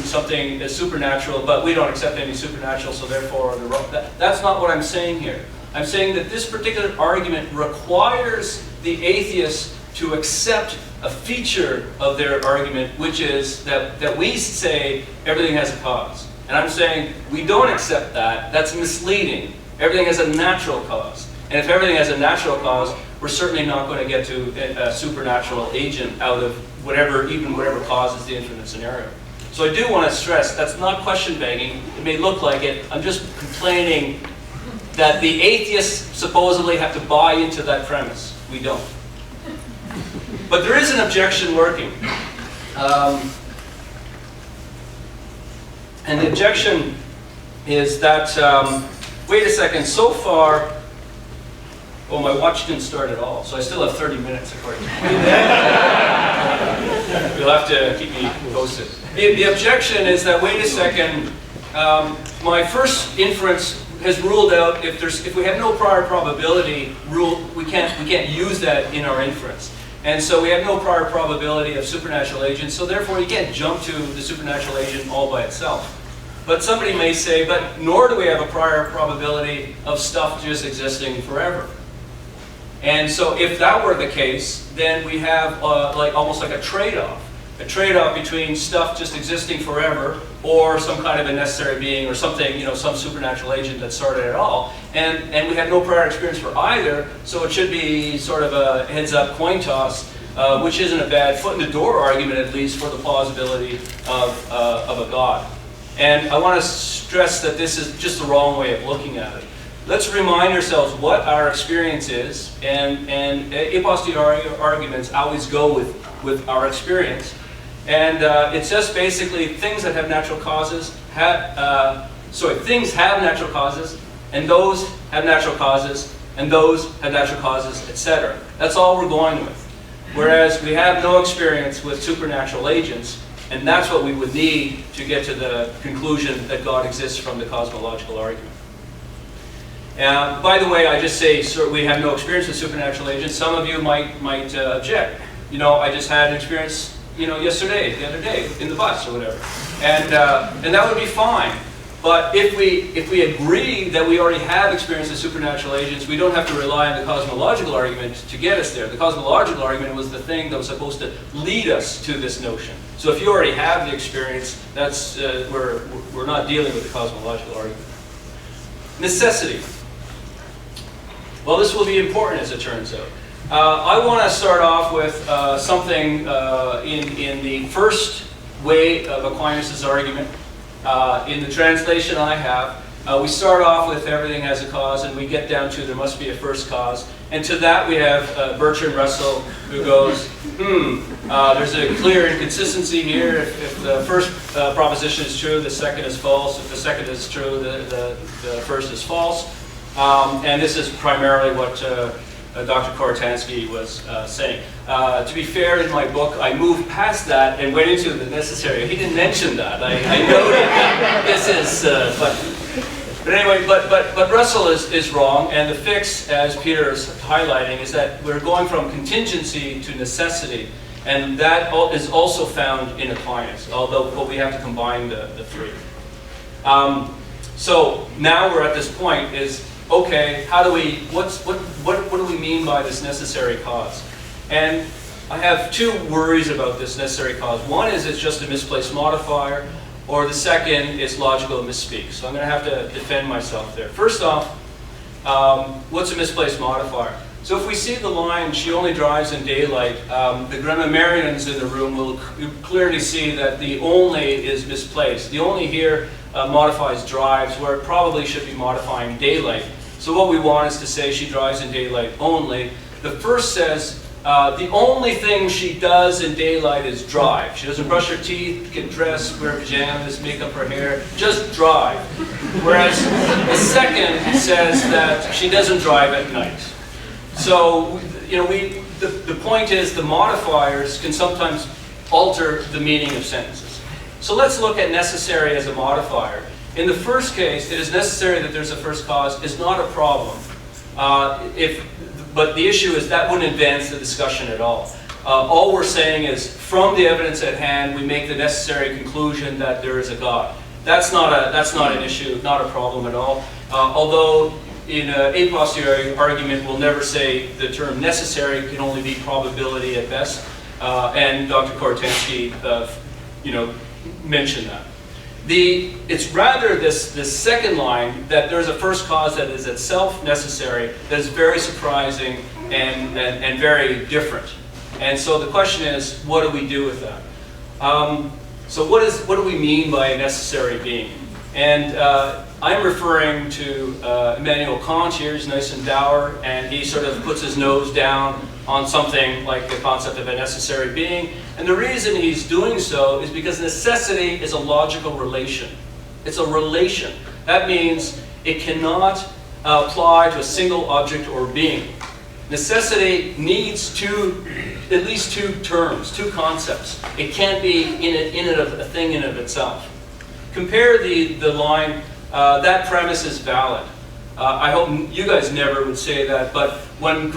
something is supernatural, but we don't accept any supernatural, so therefore they're wrong. That's not what I'm saying here. I'm saying that this particular argument requires the atheist to accept a feature of their argument, which is that we say everything has a cause. And I'm saying we don't accept that. That's misleading. Everything has a natural cause. And if everything has a natural cause, we're certainly not going to get to a supernatural agent out of whatever causes the infinite scenario. So I do want to stress, that's not question begging. It may look like it. I'm just complaining that the atheists supposedly have to buy into that premise. We don't. But there is an objection lurking. And the objection is that, wait a second, so far, well, my watch didn't start at all, so I still have 30 minutes according to me. You'll have to keep me posted. The objection is that, wait a second, my first inference has ruled out if we have no prior probability rule, we can't use that in our inference. And so we have no prior probability of supernatural agents, so therefore you can't jump to the supernatural agent all by itself. But somebody may say, but nor do we have a prior probability of stuff just existing forever. And so if that were the case, then we have almost like a trade-off between stuff just existing forever or some kind of a necessary being or something, some supernatural agent that started it all. And we have no prior experience for either, so it should be sort of a heads-up coin toss, which isn't a bad foot-in-the-door argument, at least, for the plausibility of a God. And I want to stress that this is just the wrong way of looking at it. Let's remind ourselves what our experience is, and a posteriori arguments always go with our experience. And it's just basically things that have natural causes things have natural causes, and those have natural causes, and those have natural causes, etc. That's all we're going with. Whereas we have no experience with supernatural agents, and that's what we would need to get to the conclusion that God exists from the cosmological argument. By the way, I just say we have no experience with supernatural agents. Some of you might object. I just had an experience, the other day, in the bus or whatever, and that would be fine. But if we agree that we already have experience with supernatural agents, we don't have to rely on the cosmological argument to get us there. The cosmological argument was the thing that was supposed to lead us to this notion. So if you already have the experience, that's we're not dealing with the cosmological argument. Necessity. Well, this will be important as it turns out. I want to start off with something in the first way of Aquinas' argument. In the translation I have, we start off with everything has a cause, and we get down to there must be a first cause. And to that we have Bertrand Russell, who goes, there's a clear inconsistency here. If the first proposition is true, the second is false. If the second is true, the first is false. And this is primarily what Dr. Koritansky was saying. To be fair, in my book, I moved past that and went into the necessary. He didn't mention that. I noted that this is, but anyway, but Russell is wrong, and the fix, as Peter is highlighting, is that we're going from contingency to necessity, and that is also found in Aquinas, although we have to combine the three. So now we're at this point is, okay, what do we mean by this necessary cause? And I have two worries about this necessary cause. One is it's just a misplaced modifier, or the second is logical misspeak. So I'm going to have to defend myself there. First off, what's a misplaced modifier? So if we see the line, she only drives in daylight, the grammarians in the room will clearly see that the only is misplaced. The only here modifies drives, where it probably should be modifying daylight. So what we want is to say she drives in daylight only. The first says the only thing she does in daylight is drive. She doesn't brush her teeth, get dressed, wear pajamas, make up her hair, just drive. Whereas the second says that she doesn't drive at night. So, the point is the modifiers can sometimes alter the meaning of sentences. So let's look at necessary as a modifier. In the first case, it is necessary that there's a first cause is not a problem. But the issue is that wouldn't advance the discussion at all. All we're saying is, from the evidence at hand, we make the necessary conclusion that there is a God. That's not an issue, not a problem at all. Although, in an a posteriori argument, we'll never say the term necessary can only be probability at best. And Dr. Koritansky, mentioned that. It's rather this second line that there's a first cause that is itself necessary that is very surprising and very different. And so the question is, what do we do with that? So what do we mean by a necessary being? And I'm referring to Immanuel Kant here. He's nice and dour, and he sort of puts his nose down on something like the concept of a necessary being. And the reason he's doing so is because necessity is a logical relation. It's a relation. That means it cannot apply to a single object or being. Necessity needs at least two terms, two concepts. It can't be a thing in and of itself. Compare the line, that premise is valid. I hope you guys never would say that, but when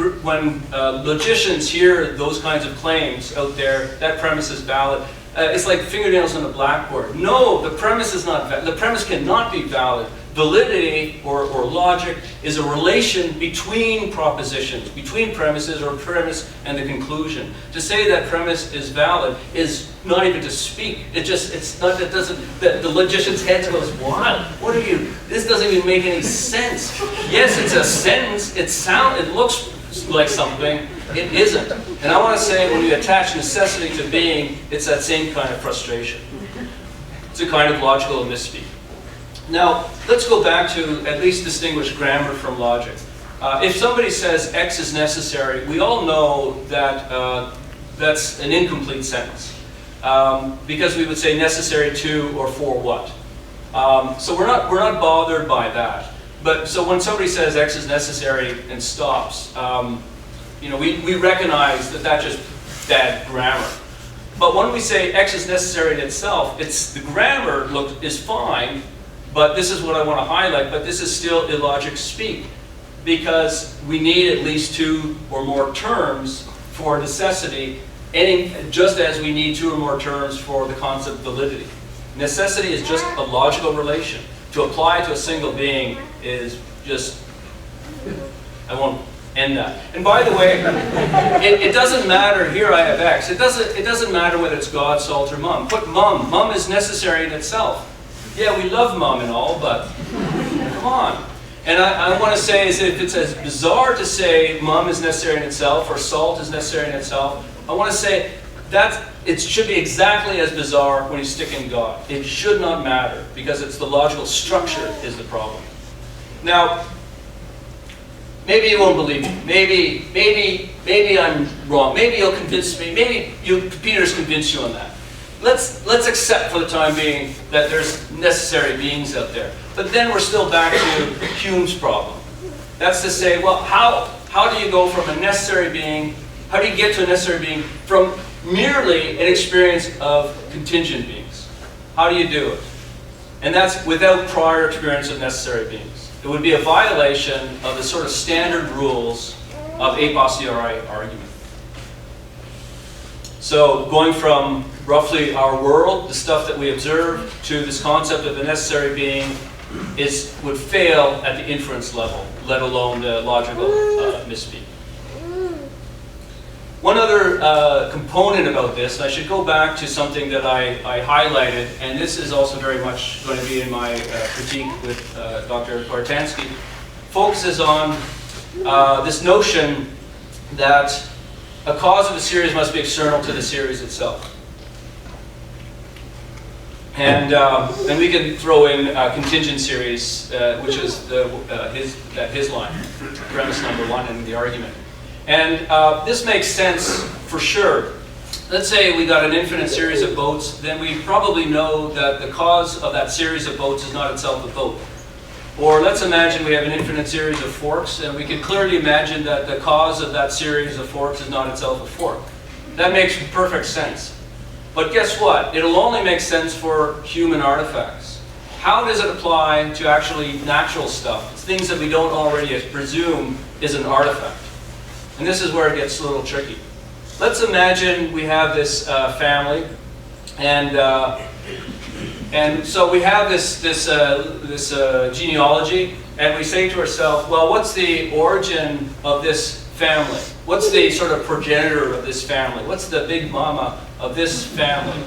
logicians hear those kinds of claims out there, that premise is valid, it's like fingernails on a blackboard. No, the premise is not valid. The premise cannot be valid. Validity or logic is a relation between propositions, between premises or premise and the conclusion. To say that premise is valid is not even to speak. The logician's head goes, what are you, this doesn't even make any sense. Yes, it's a sentence, it looks like something, it isn't. And I want to say when you attach necessity to being, it's that same kind of frustration. It's a kind of logical misspeak. Now, let's go back to at least distinguish grammar from logic. If somebody says X is necessary, we all know that that's an incomplete sentence. Because we would say necessary to or for what. So we're not bothered by that. But so when somebody says X is necessary and stops, we recognize that that's just bad grammar. But when we say X is necessary in itself, the grammar is fine. But this is what I want to highlight, but this is still illogic speak, because we need at least two or more terms for necessity, just as we need two or more terms for the concept of validity. Necessity is just a logical relation. To apply to a single being is just, I won't end that. And by the way, it doesn't matter, here I have X, it doesn't matter whether it's God, salt, or mum. Put mum. Mum is necessary in itself. Yeah, we love mom and all, but come on. And I want to say is if it's as bizarre to say mom is necessary in itself or salt is necessary in itself, I want to say that it should be exactly as bizarre when you stick in God. It should not matter because it's the logical structure is the problem. Now, maybe you won't believe me. Maybe I'm wrong. Maybe you'll convince me. Maybe Peter's convinced you on that. Let's accept for the time being that there's necessary beings out there. But then we're still back to Hume's problem. That's to say, well, how do you go from a necessary being, how do you get to a necessary being from merely an experience of contingent beings? How do you do it? And that's without prior experience of necessary beings. It would be a violation of the sort of standard rules of a posteriori argument. So going from roughly our world, the stuff that we observe, to this concept of a necessary being would fail at the inference level, let alone the logical misspeak. One other component about this, I should go back to something that I highlighted, and this is also very much going to be in my critique with Dr. Koritansky, focuses on this notion that a cause of a series must be external to the series itself. And we can throw in contingent series, which is his line, premise number one in the argument. And this makes sense for sure. Let's say we got an infinite series of boats, then we probably know that the cause of that series of boats is not itself a boat. Or let's imagine we have an infinite series of forks, and we can clearly imagine that the cause of that series of forks is not itself a fork. That makes perfect sense. But guess what? It'll only make sense for human artifacts. How does it apply to actually natural stuff? It's things that we don't already presume is an artifact. And this is where it gets a little tricky. Let's imagine we have this family, and And so we have this genealogy, and we say to ourselves, well, what's the origin of this family? What's the sort of progenitor of this family? What's the big mama of this family?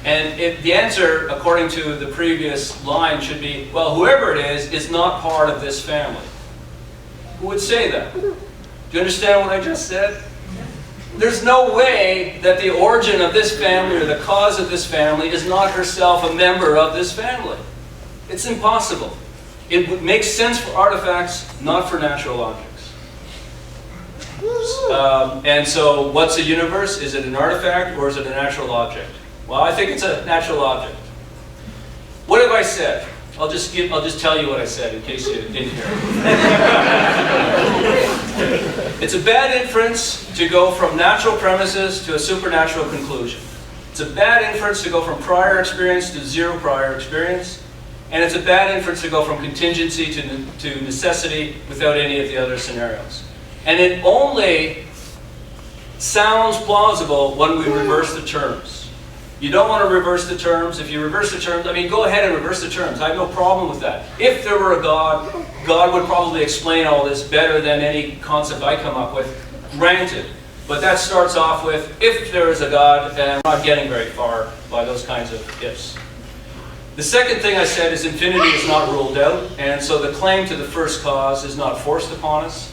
And the answer, according to the previous line, should be, well, whoever it is not part of this family. Who would say that? Do you understand what I just said? There's no way that the origin of this family or the cause of this family is not herself a member of this family. It's impossible. It makes sense for artifacts, not for natural objects. And so what's a universe? Is it an artifact or is it a natural object? Well, I think it's a natural object. What have I said? I'll just tell you what I said in case you didn't hear it. It's a bad inference to go from natural premises to a supernatural conclusion. It's a bad inference to go from prior experience to zero prior experience. And it's a bad inference to go from contingency to necessity without any of the other scenarios. And it only sounds plausible when we reverse the terms. You don't want to reverse the terms. If you reverse the terms, I mean, go ahead and reverse the terms. I have no problem with that. If there were a God, God would probably explain all this better than any concept I come up with. Granted. But that starts off with, if there is a God, and I'm not getting very far by those kinds of ifs. The second thing I said is infinity is not ruled out, and so the claim to the first cause is not forced upon us.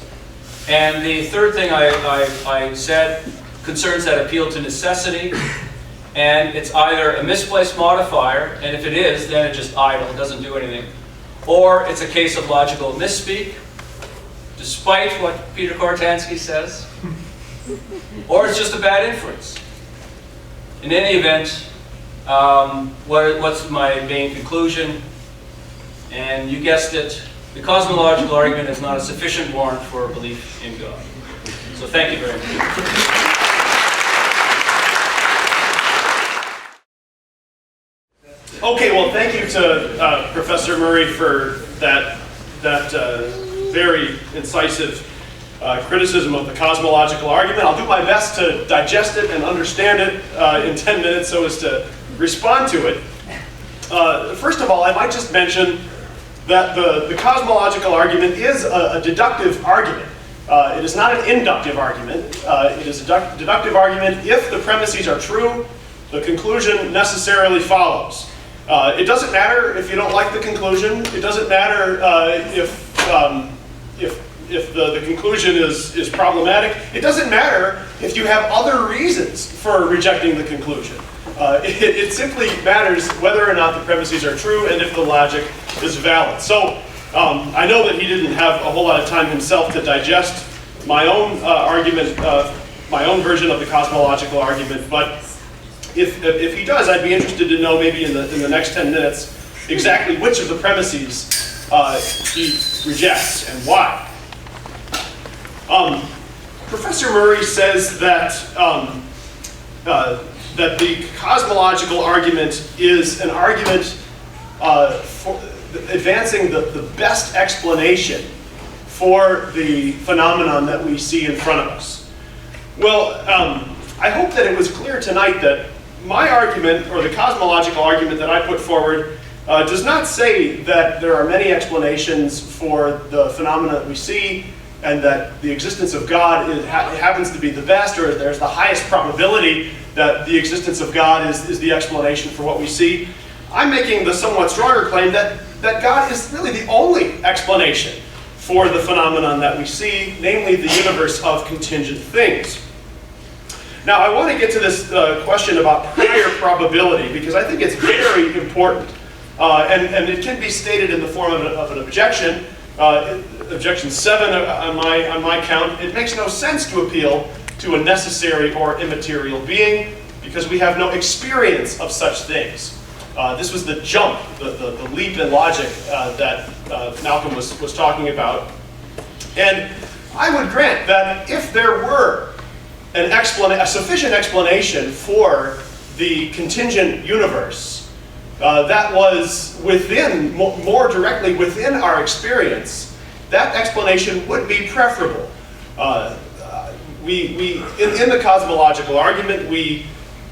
And the third thing I said concerns that appeal to necessity. And it's either a misplaced modifier, and if it is, then it's just idle, it doesn't do anything. Or it's a case of logical misspeak, despite what Peter Koritansky says. Or it's just a bad inference. In any event, what's my main conclusion? And you guessed it, the cosmological argument is not a sufficient warrant for a belief in God. So thank you very much. Okay, well, thank you to Professor Murray for that very incisive criticism of the cosmological argument. I'll do my best to digest it and understand it in 10 minutes so as to respond to it. First of all, I might just mention that the cosmological argument is a deductive argument. It is not an inductive argument. It is a deductive argument. If the premises are true, the conclusion necessarily follows. It doesn't matter if you don't like the conclusion. It doesn't matter if the conclusion is problematic. It doesn't matter if you have other reasons for rejecting the conclusion. It simply matters whether or not the premises are true and if the logic is valid. So I know that he didn't have a whole lot of time himself to digest my own argument, my own version of the cosmological argument, but if he does, I'd be interested to know maybe in the next 10 minutes exactly which of the premises he rejects and why. Professor Murray says that that the cosmological argument is an argument for advancing the best explanation for the phenomenon that we see in front of us. Well, I hope that it was clear tonight that my argument, or the cosmological argument that I put forward, does not say that there are many explanations for the phenomena that we see, and that the existence of God happens to be the best, or there's the highest probability that the existence of God is the explanation for what we see. I'm making the somewhat stronger claim that God is really the only explanation for the phenomenon that we see, namely the universe of contingent things. Now, I want to get to this question about prior probability, because I think it's very important. And it can be stated in the form of an objection. Objection 7 on my count. It makes no sense to appeal to a necessary or immaterial being, because we have no experience of such things. This was the jump, the leap in logic that Malcolm was talking about. And I would grant that if there were a sufficient explanation for the contingent universe that was more directly within our experience, that explanation would be preferable. In the cosmological argument, we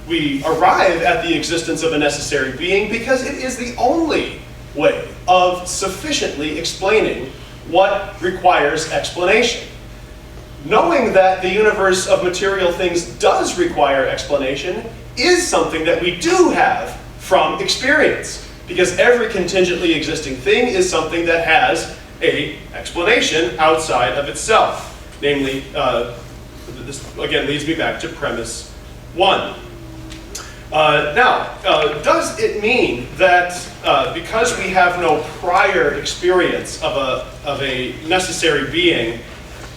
we arrive at the existence of a necessary being because it is the only way of sufficiently explaining what requires explanation. Knowing that the universe of material things does require explanation is something that we do have from experience, because every contingently existing thing is something that has an explanation outside of itself. Namely, this again leads me back to premise 1. Does it mean that because we have no prior experience of a necessary being,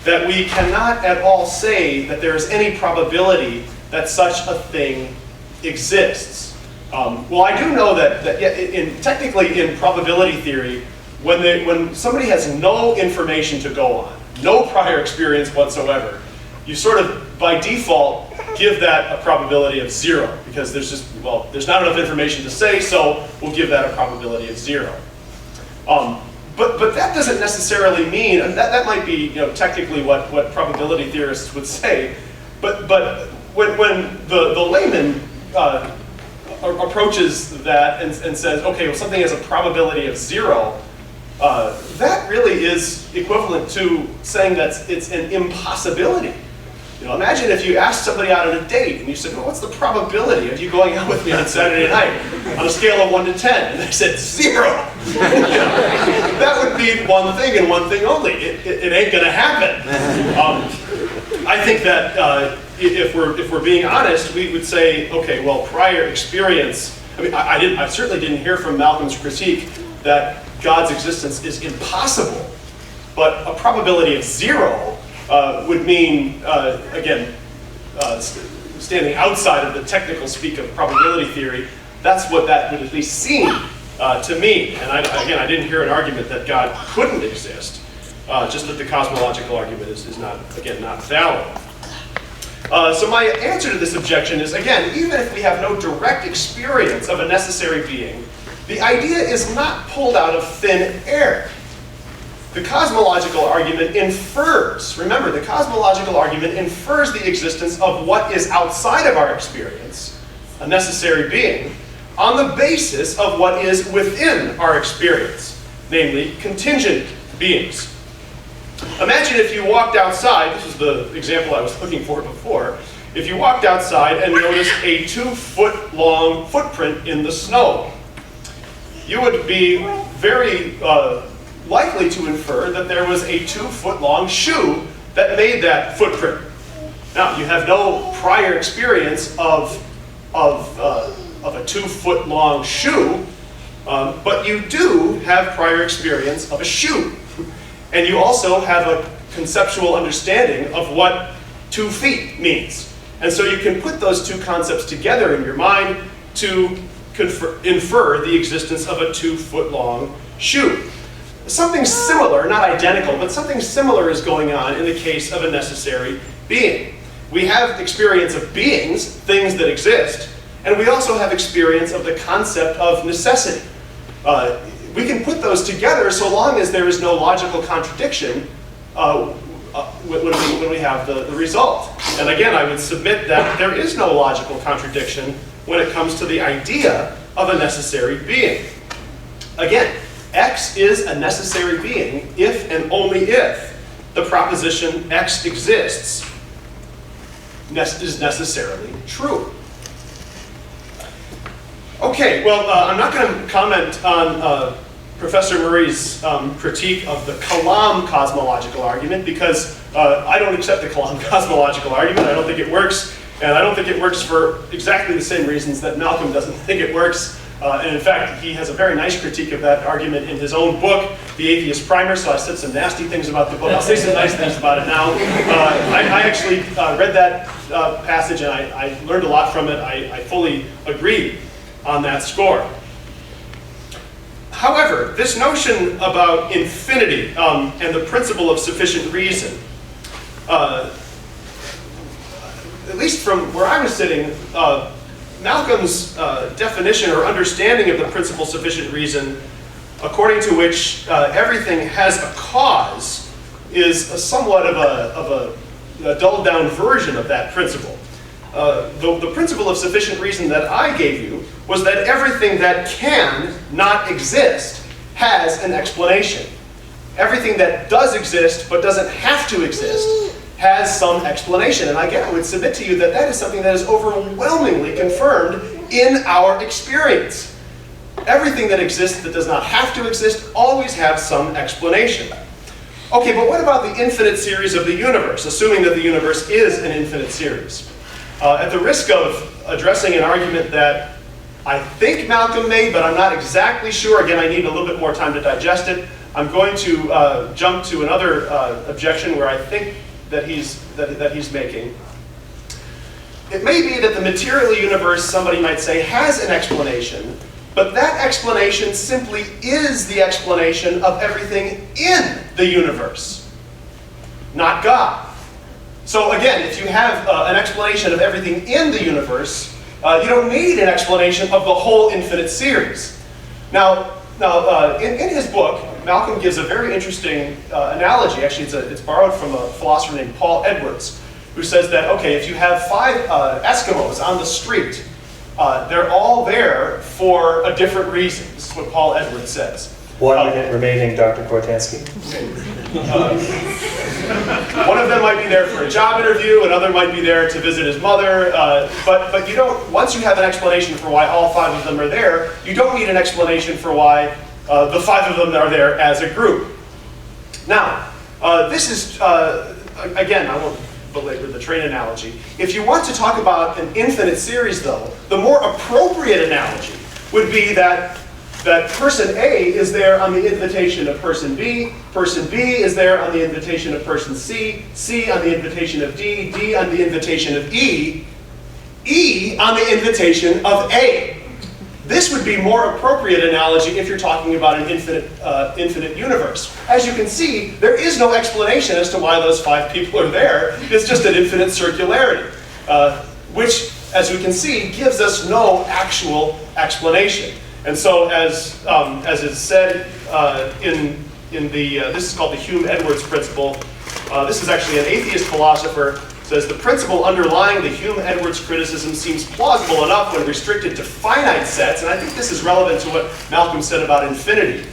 that we cannot at all say that there is any probability that such a thing exists? Well, I do know that technically in probability theory, when somebody has no information to go on, no prior experience whatsoever, you sort of, by default, give that a probability of 0, because there's not enough information to say, so we'll give that a probability of 0. But that doesn't necessarily mean, and that might be technically what probability theorists would say, but when the layman approaches that and says, okay, well, something has a probability of 0, that really is equivalent to saying that it's an impossibility. Imagine if you asked somebody out on a date and you said, well, what's the probability of you going out with me on Saturday night on a scale of 1 to 10? And they said 0. That would be one thing and one thing only. It ain't going to happen. I think that if we're being honest, we would say, okay, well, prior experience. I mean, I certainly didn't hear from Malcolm's critique that God's existence is impossible, but a probability of 0 would mean, again, standing outside of the technical speak of probability theory, that's what that would at least seem to me. And I didn't hear an argument that God couldn't exist, just that the cosmological argument is not valid. So my answer to this objection is, again, even if we have no direct experience of a necessary being, the idea is not pulled out of thin air. The cosmological argument infers, remember, the cosmological argument infers the existence of what is outside of our experience, a necessary being, on the basis of what is within our experience, namely contingent beings. Imagine if you walked outside, this is the example I was looking for before, if you walked outside and noticed a 2-foot-long footprint in the snow. You would be very likely to infer that there was a 2-foot-long shoe that made that footprint. Now, you have no prior experience of a 2-foot-long shoe, but you do have prior experience of a shoe. And you also have a conceptual understanding of what 2 feet means. And so you can put those two concepts together in your mind to infer the existence of a 2-foot-long shoe. Something similar, not identical, but something similar is going on in the case of a necessary being. We have experience of beings, things that exist, and we also have experience of the concept of necessity. We can put those together so long as there is no logical contradiction when we have the result. And again, I would submit that there is no logical contradiction when it comes to the idea of a necessary being. Again, X is a necessary being if and only if the proposition X exists is necessarily true. Okay, well, I'm not going to comment on Professor Murray's critique of the Kalam cosmological argument because I don't accept the Kalam cosmological argument. I don't think it works, and I don't think it works for exactly the same reasons that Malcolm doesn't think it works. And in fact, he has a very nice critique of that argument in his own book, The Atheist Primer, so I said some nasty things about the book. I'll say some nice things about it now. I actually read that passage and I learned a lot from it. I fully agree on that score. However, this notion about infinity and the principle of sufficient reason, at least from where I was sitting, Malcolm's definition or understanding of the principle sufficient reason, according to which everything has a cause, is somewhat of a dulled down version of that principle. The principle of sufficient reason that I gave you was that everything that can not exist has an explanation. Everything that does exist but doesn't have to exist has some explanation. And again, I would submit to you that that is something that is overwhelmingly confirmed in our experience. Everything that exists that does not have to exist always has some explanation. Okay, but what about the infinite series of the universe, assuming that the universe is an infinite series? At the risk of addressing an argument that I think Malcolm made, but I'm not exactly sure, again, I need a little bit more time to digest it, I'm going to jump to another objection where I think that he's making. It may be that the material universe, somebody might say, has an explanation, but that explanation simply is the explanation of everything in the universe, not God. So again, if you have an explanation of everything in the universe, you don't need an explanation of the whole infinite series. Now, in his book, Malcolm gives a very interesting analogy. Actually, it's borrowed from a philosopher named Paul Edwards, who says that, okay, if you have 5 Eskimos on the street, they're all there for a different reason. This is what Paul Edwards says. 1 minute remaining, Dr. Koritansky. One of them might be there for a job interview, another might be there to visit his mother, but you don't, once you have an explanation for why all 5 of them are there, you don't need an explanation for why the 5 of them are there as a group. Now, this is, again, I won't belabor the train analogy. If you want to talk about an infinite series, though, the more appropriate analogy would be that person A is there on the invitation of person B is there on the invitation of person C on the invitation of D on the invitation of E on the invitation of A. This would be more appropriate analogy if you're talking about an infinite universe. As you can see, there is no explanation as to why those 5 people are there. It's just an infinite circularity, which, as we can see, gives us no actual explanation. And so, as is said in the, this is called the Hume-Edwards principle. This is actually an atheist philosopher. Says the principle underlying the Hume-Edwards criticism seems plausible enough when restricted to finite sets, and I think this is relevant to what Malcolm said about infinity.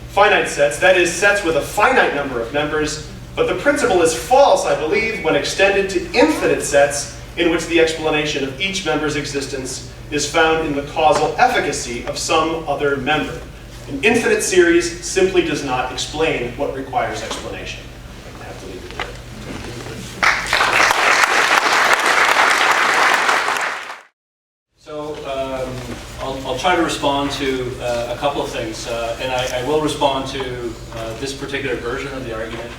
Finite sets, that is, sets with a finite number of members, but the principle is false, I believe, when extended to infinite sets in which the explanation of each member's existence is found in the causal efficacy of some other member. An infinite series simply does not explain what requires explanation. I have to leave it there. So I'll try to respond to a couple of things, and I will respond to this particular version of the argument.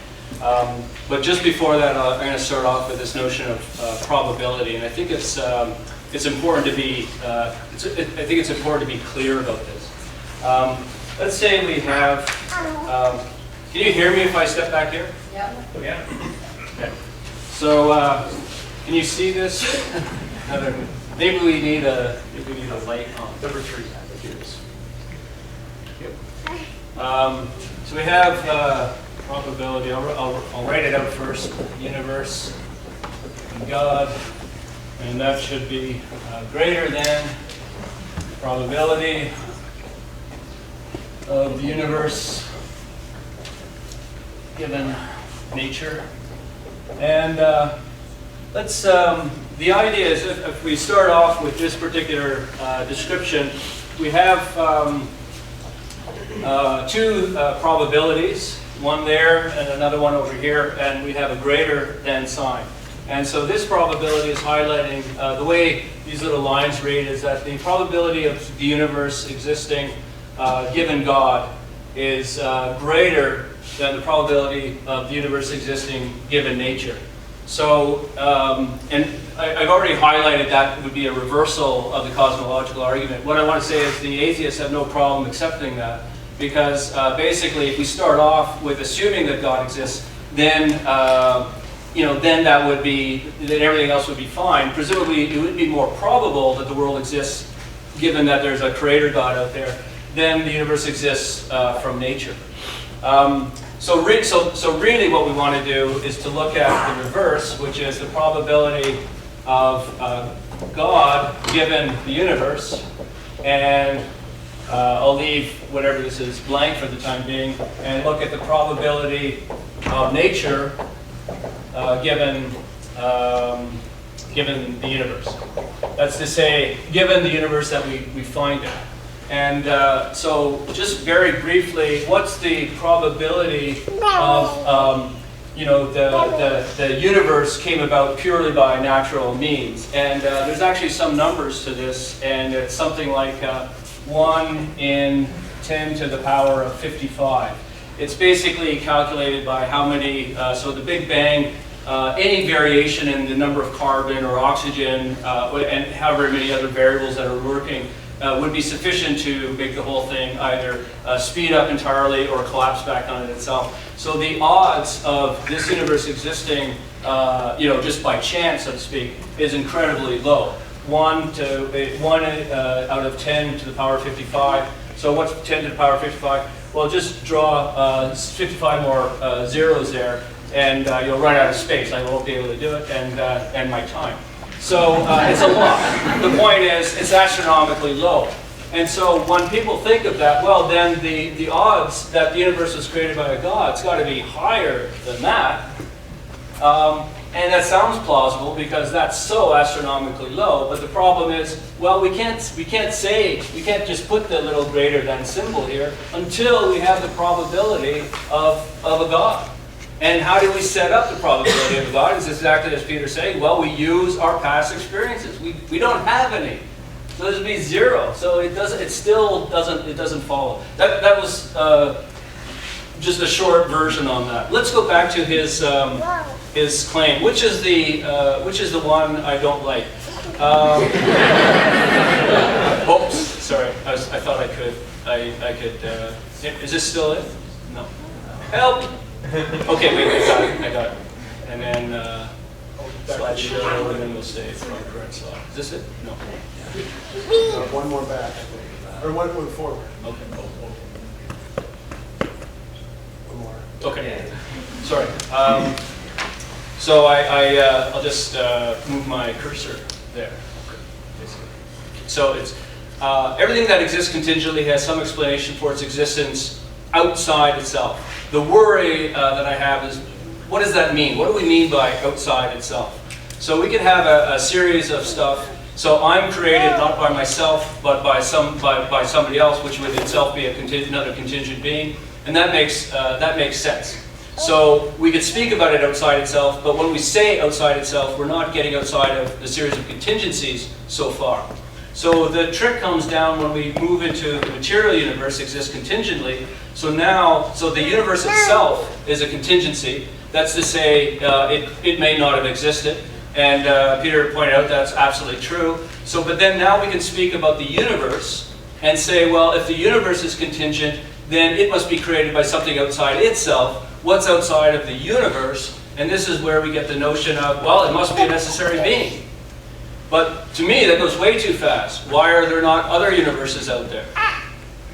But just before that, I'm going to start off with this notion of probability, and I think it's important to be clear about this. Let's say we have. Can you hear me if I step back here? Yeah. Yeah. Okay. So can you see this? Maybe we need a light on. Number 3. So we have probability. I'll write it out first. Universe and God, and that should be greater than probability of the universe given nature. And let's. The idea is if we start off with this particular description, we have 2 probabilities, one there and another one over here, and we have a greater than sign. And so this probability is highlighting, the way these little lines read is that the probability of the universe existing given God is greater than the probability of the universe existing given nature. So, and I've already highlighted that would be a reversal of the cosmological argument. What I want to say is the atheists have no problem accepting that, because basically if we start off with assuming that God exists, then then that would be, then everything else would be fine. Presumably it would be more probable that the world exists, given that there's a creator God out there, than the universe exists from nature. So really what we want to do is to look at the reverse, which is the probability of God given the universe, and I'll leave whatever this is blank for the time being, and look at the probability of nature given the universe. That's to say, given the universe that we find it. And so just very briefly, what's the probability of, the universe came about purely by natural means? And there's actually some numbers to this, and it's something like 1 in 10 to the power of 55. It's basically calculated by how many, so the Big Bang, any variation in the number of carbon or oxygen, and however many other variables that are working, would be sufficient to make the whole thing either speed up entirely or collapse back on itself. So the odds of this universe existing, just by chance, so to speak, is incredibly low. 1 out of 10 to the power of 55. So what's 10 to the power of 55? Well, just draw 55 more zeros there, and you'll run out of space. I won't be able to do it, and my time. So it's a lot. The point is, it's astronomically low. And so when people think of that, well, then the odds that the universe was created by a God, it's got to be higher than that. And that sounds plausible because that's so astronomically low. But the problem is, well, we can't just put the little greater than symbol here until we have the probability of a God. And how do we set up the probability of God? It's exactly as Peter's saying. Well, we use our past experiences. We don't have any, so this would be 0. So it doesn't follow. That was just a short version on that. Let's go back to his claim, which is the one I don't like. Oops, sorry. I thought I could. Is this still it? No. Help. Okay, wait, I got it. And then slideshow, and then we'll stay from current slide. Is this it? No. One more back, or one forward. Okay. One more. Okay. Sorry. So I'll just move my cursor there. So it's everything that exists contingently has some explanation for its existence outside itself. The worry that I have is, what does that mean? What do we mean by outside itself? So we can have a series of stuff. So I'm created not by myself, but by somebody else, which would itself be another contingent being, and that makes sense. So we could speak about it outside itself, but when we say outside itself, we're not getting outside of the series of contingencies so far. So the trick comes down when we move into the material universe exists contingently. So the universe itself is a contingency. That's to say, it may not have existed. And Peter pointed out that's absolutely true. So, but then now we can speak about the universe and say, well, if the universe is contingent, then it must be created by something outside itself. What's outside of the universe? And this is where we get the notion of, well, it must be a necessary being. But to me, that goes way too fast. Why are there not other universes out there?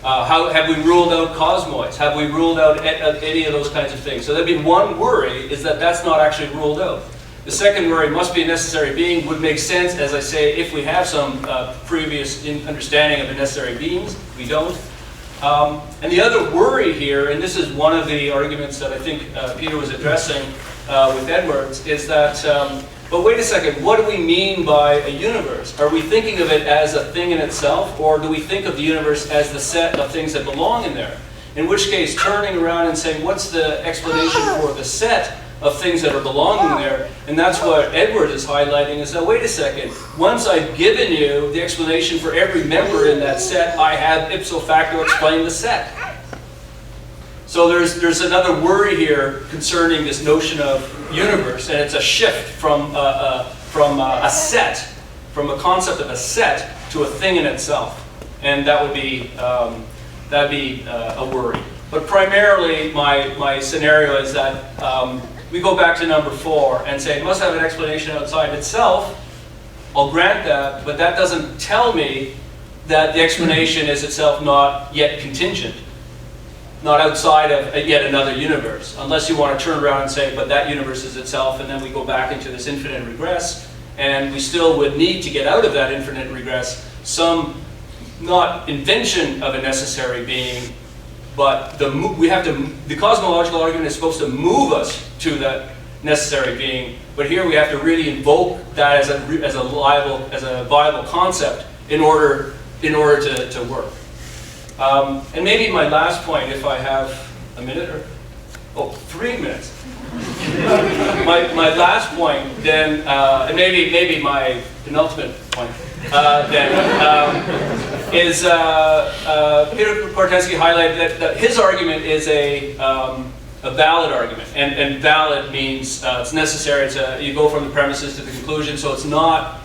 How have we ruled out cosmoids? Have we ruled out any of those kinds of things? So there'd be one worry, is that that's not actually ruled out. The second worry, must be a necessary being, would make sense, as I say, if we have some previous understanding of the necessary beings. We don't. And the other worry here, and this is one of the arguments that I think Peter was addressing with Edwards, is that, but wait a second, what do we mean by a universe? Are we thinking of it as a thing in itself, or do we think of the universe as the set of things that belong in there? In which case, turning around and saying, what's the explanation for the set of things that are belonging there? And that's what Edward is highlighting, is that, wait a second, once I've given you the explanation for every member in that set, I have ipso facto explained the set. So there's another worry here concerning this notion of universe, and it's a shift from a set, from a concept of a set to a thing in itself, and that would be a worry. But primarily, my scenario is that we go back to number 4 and say it must have an explanation outside itself. I'll grant that, but that doesn't tell me that the explanation is itself not yet contingent. not outside of yet another universe, unless you want to turn around and say, but that universe is itself, and then we go back into this infinite regress, and we still would need to get out of that infinite regress some, not invention of a necessary being, but the cosmological argument is supposed to move us to that necessary being, but here we have to really invoke that as a viable concept in order to work. And maybe my last point, if I have a minute or 3 minutes. my last point, then, and maybe my penultimate point, is Peter Koritansky highlighted that his argument is a valid argument, and valid means it's necessary. You go from the premises to the conclusion, so it's not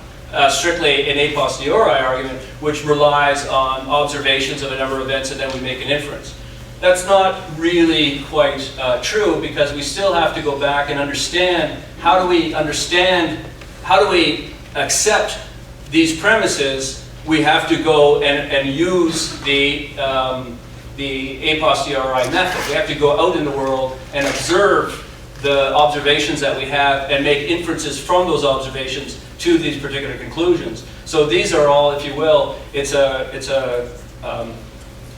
strictly an a posteriori argument, which relies on observations of a number of events and then we make an inference. That's not really quite true, because we still have to go back and understand how do we accept these premises. We have to go and use the a posteriori method. We have to go out in the world and observe the observations that we have and make inferences from those observations to these particular conclusions. So these are all, if you will, it's a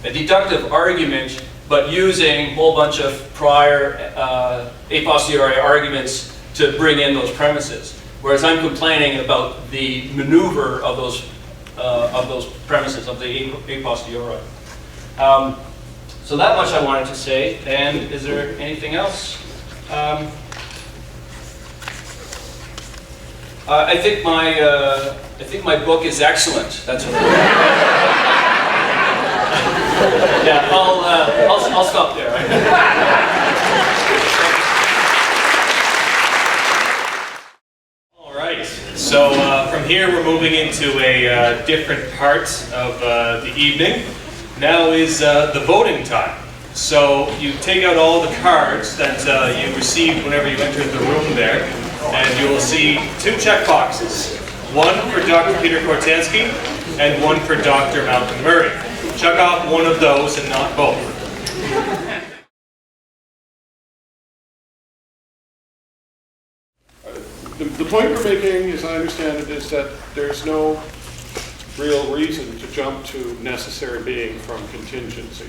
deductive argument, but using a whole bunch of prior a posteriori arguments to bring in those premises. Whereas I'm complaining about the maneuver of those premises, of the a posteriori. So that much I wanted to say. And is there anything else? I think my book is excellent. That's what. Yeah, I'll stop there. All right. So from here we're moving into a different part of the evening. Now is the voting time. So you take out all the cards that you received whenever you entered the room there, and you will see 2 check boxes. One for Dr. Peter Koritansky and one for Dr. Malcolm Murray. Check off one of those and not both. The point we're making, as I understand it, is that there's no real reason to jump to necessary being from contingency,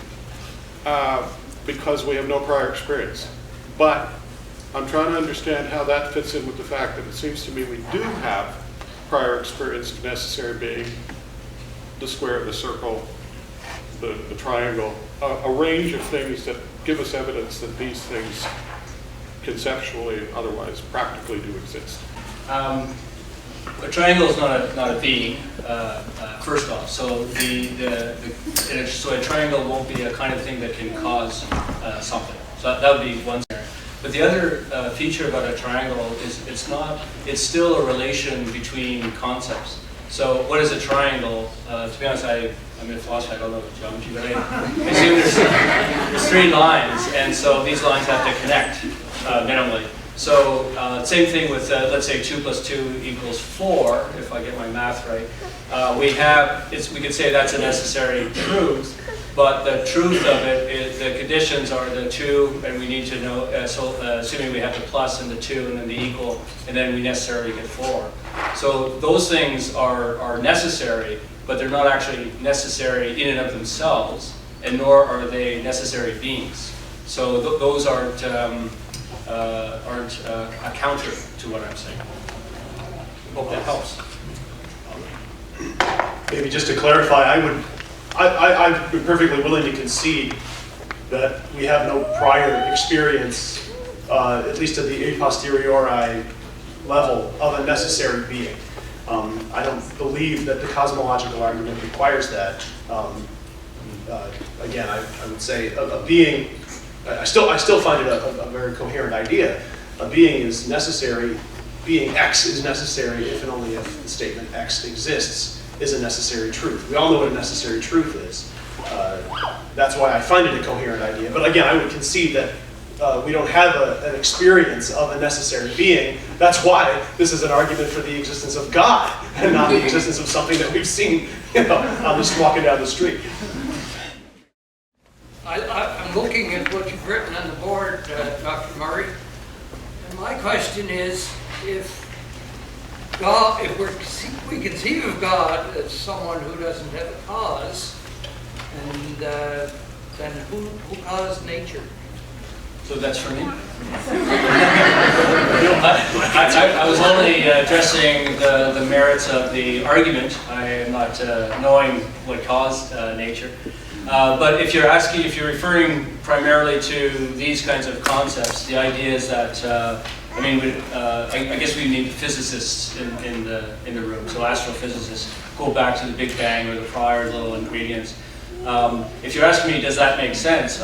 because we have no prior experience. But I'm trying to understand how that fits in with the fact that it seems to me we do have prior experience of necessary being, the square, the circle, the triangle, a range of things that give us evidence that these things conceptually, otherwise practically do exist. A triangle is not a being, first off. So so a triangle won't be a kind of thing that can cause something. So that would be one thing. But the other feature about a triangle is it's still a relation between concepts. So what is a triangle? To be honest, I'm in philosophy, I don't know geometry, but I assume there's 3 lines, and so these lines have to connect minimally. So same thing with, let's say 2 + 2 = 4, if I get my math right. We could say that's a necessary truth, but the truth of it is the conditions are the 2, and we need to know, assuming we have the plus and the 2 and then the equal, and then we necessarily get 4. So those things are necessary, but they're not actually necessary in and of themselves, and nor are they necessary beings. So those aren't a counter to what I'm saying. Hope that helps. Maybe just to clarify, I'd be perfectly willing to concede that we have no prior experience, at least at the a posteriori level, of a necessary being. I don't believe that the cosmological argument requires that. Again, I would say a being, I still find it a very coherent idea. A being is necessary, being X is necessary if and only if the statement X exists is a necessary truth. We all know what a necessary truth is. That's why I find it a coherent idea. But again, I would concede that we don't have an experience of a necessary being. That's why this is an argument for the existence of God and not the existence of something that we've seen, on just walking down the street. I'm I'm looking at what you've written on the board, Dr. Murray. And my question is, if God, we conceive of God as someone who doesn't have a cause, and then who caused nature? So that's for me? I was only addressing the merits of the argument. I am not knowing what caused nature. But if you're referring primarily to these kinds of concepts, the idea is that, I guess we need physicists in the room, so astrophysicists go back to the Big Bang or the prior little ingredients. If you're asking me, does that make sense?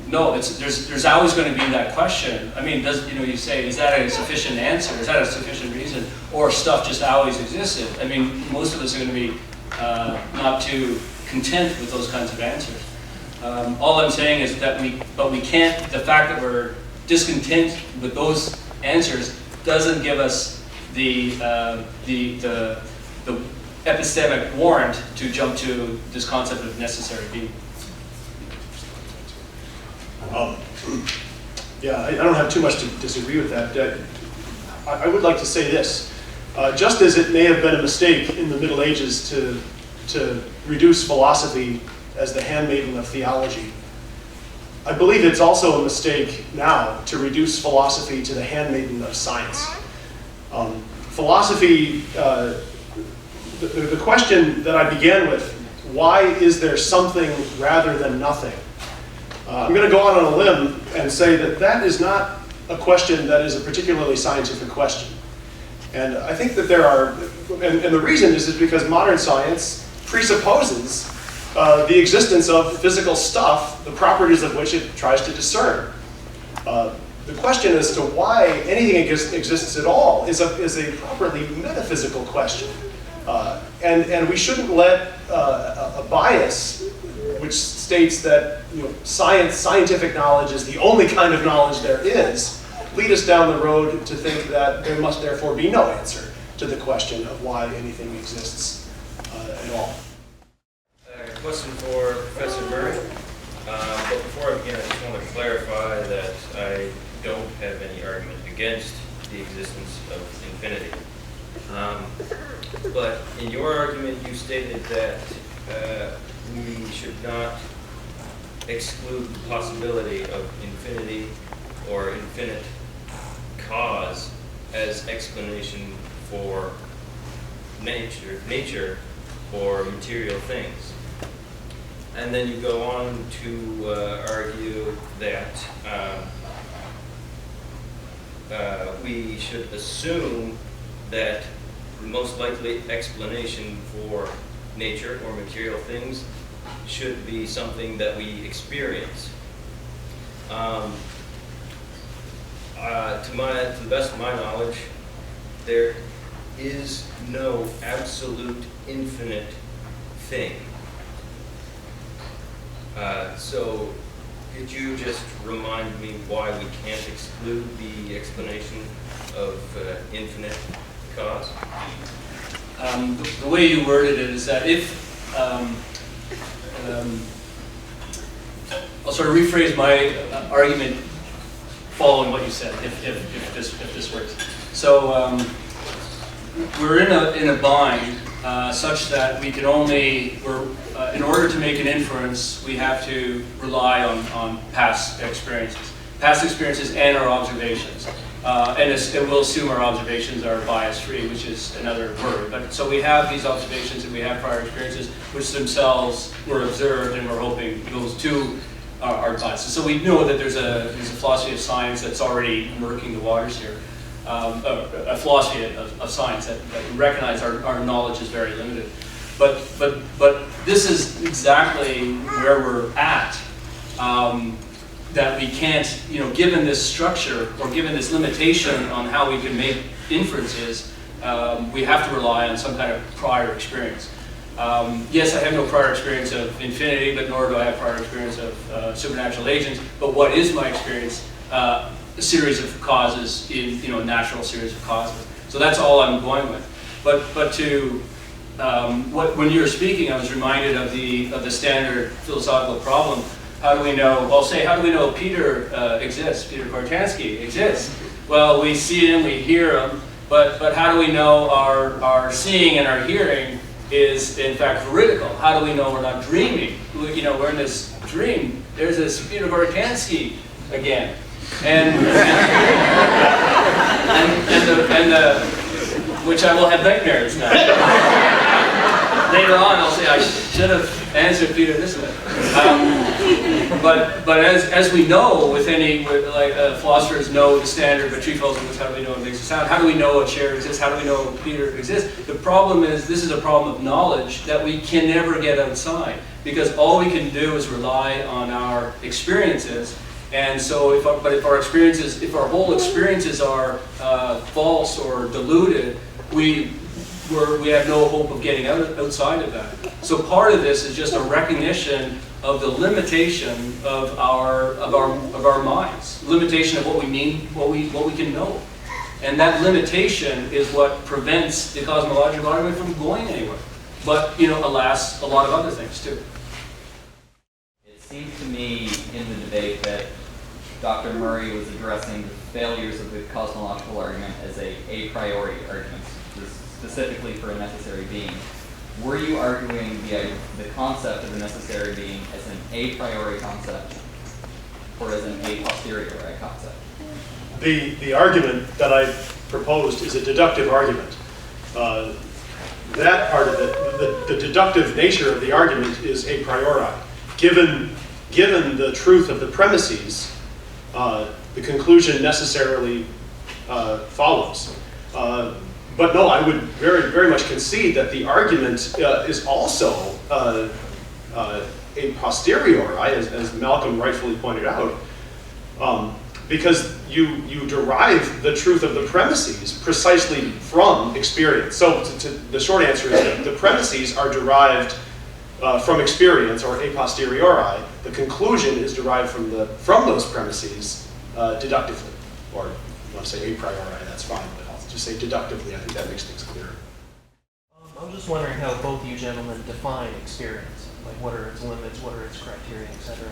No, there's always going to be that question. I mean, you say, is that a sufficient answer? Is that a sufficient reason? Or stuff just always existed? I mean, most of us are going to be not too content with those kinds of answers. All I'm saying is that we can't, the fact that we're discontent with those answers doesn't give us the epistemic warrant to jump to this concept of necessary being. Yeah, I don't have too much to disagree with that. I would like to say this. Just as it may have been a mistake in the Middle Ages to reduce philosophy as the handmaiden of theology, I believe it's also a mistake now to reduce philosophy to the handmaiden of science. Philosophy, the question that I began with, why is there something rather than nothing? I'm going to go out on a limb and say that is not a question that is a particularly scientific question. And I think that there are, and the reason is because modern science presupposes the existence of physical stuff, the properties of which it tries to discern. The question as to why anything exists at all is a properly metaphysical question. And we shouldn't let a bias which states that scientific knowledge is the only kind of knowledge there is, lead us down the road to think that there must therefore be no answer to the question of why anything exists at all. Question for Professor Murray. But before I begin, I just want to clarify that I don't have any argument against the existence of infinity. But in your argument, you stated that we should not exclude the possibility of infinity or infinite cause as explanation for nature or material things. And then you go on to argue that we should assume that the most likely explanation for nature or material things should be something that we experience. To the best of my knowledge, there is no absolute infinite thing. So could you just remind me why we can't exclude the explanation of infinite cause? The way you worded it is that if, I'll sort of rephrase my argument following what you said, if this works. So we're in a bind such that we can only, in order to make an inference, we have to rely on past experiences and our observations. And we'll assume our observations are bias-free, which is another word. But so we have these observations and we have prior experiences, which themselves were observed, and we're hoping those two are biased. So we know that there's a philosophy of science that's already murking the waters here. A philosophy of science that we recognize our knowledge is very limited. But this is exactly where we're at. That we can't, given this structure or given this limitation on how we can make inferences, we have to rely on some kind of prior experience. Yes, I have no prior experience of infinity, but nor do I have prior experience of supernatural agents. But what is my experience? A series of causes in, a natural series of causes. So that's all I'm going with. But to when you were speaking, I was reminded of the standard philosophical problem. How do we know? I'll say, how do we know Peter exists? Peter Koritansky exists. Well, we see him, we hear him, but how do we know our seeing and our hearing is in fact veridical? How do we know we're not dreaming? You know, we're in this dream. There's this Peter Koritansky again, and which I will have nightmares now. Later on, I'll say I should have answered Peter this way. But as we know, philosophers know the standard, but tree philosophers, how do we know it makes a sound? How do we know a chair exists? How do we know Peter exists? The problem is, this is a problem of knowledge that we can never get outside, because all we can do is rely on our experiences. And so, if our whole experiences are false or deluded, we have no hope of getting outside of that. So part of this is just a recognition of the limitation of our minds, limitation of what we mean, what we can know, and that limitation is what prevents the cosmological argument from going anywhere. But alas, a lot of other things too. It seems to me in the debate that Dr. Murray was addressing the failures of the cosmological argument as a priori argument, specifically for a necessary being. Were you arguing the concept of a necessary being as an a priori concept or as an a posteriori concept? The argument that I proposed is a deductive argument. That part of it, the deductive nature of the argument is a priori. Given the truth of the premises, the conclusion necessarily follows. But no, I would very, very much concede that the argument is also a posteriori, as Malcolm rightfully pointed out, because you derive the truth of the premises precisely from experience. So the short answer is that the premises are derived from experience, or a posteriori. The conclusion is derived from those premises deductively, or if you want to say a priori, that's fine. Just say deductively. I think that makes things clearer. I was just wondering how both you gentlemen define experience. Like, what are its limits, what are its criteria, etc.?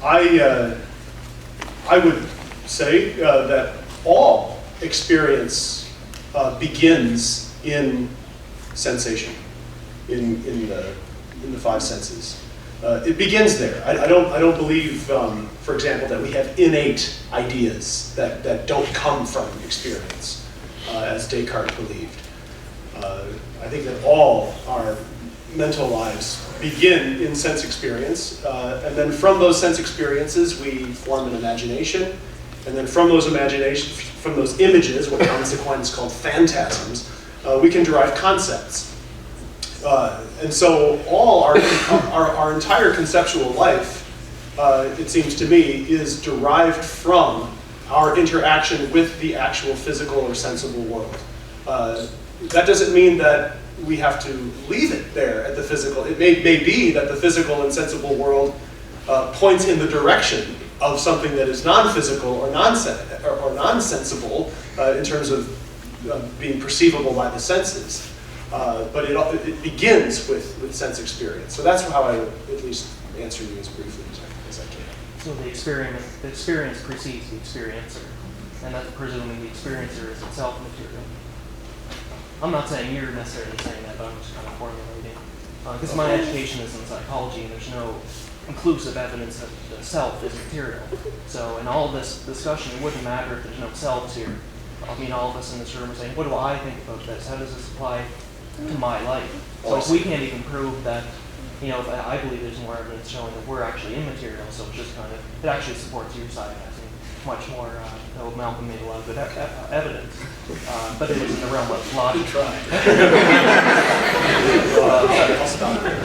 I would say that all experience begins in sensation, in the five senses. It begins there. I don't believe, for example, that we have innate ideas that don't come from experience. As Descartes believed. I think that all our mental lives begin in sense experience, and then from those sense experiences we form an imagination, and then from those images, what Thomas Aquinas called phantasms, we can derive concepts. And so all our entire conceptual life, it seems to me, is derived from our interaction with the actual physical or sensible world. That doesn't mean that we have to leave it there at the physical. It may be that the physical and sensible world points in the direction of something that is non-physical or non-sensible in terms of being perceivable by the senses. But it begins with sense experience. So that's how I would at least answer you as briefly as I can. So the experience precedes the experiencer, and that's presuming the experiencer is itself material. I'm not saying you're necessarily saying that, but I'm just kind of formulating. Because my education is in psychology, and there's no conclusive evidence that the self is material. So in all this discussion, it wouldn't matter if there's no selves here. I mean, all of us in this room are saying, what do I think about this? How does this apply to my life? So if we can't even prove that, if I believe there's more evidence showing that we're actually immaterial, so it's just kind of, it actually supports your side, I think, much more, though Malcolm made a lot of good evidence, but it was in the realm of logic.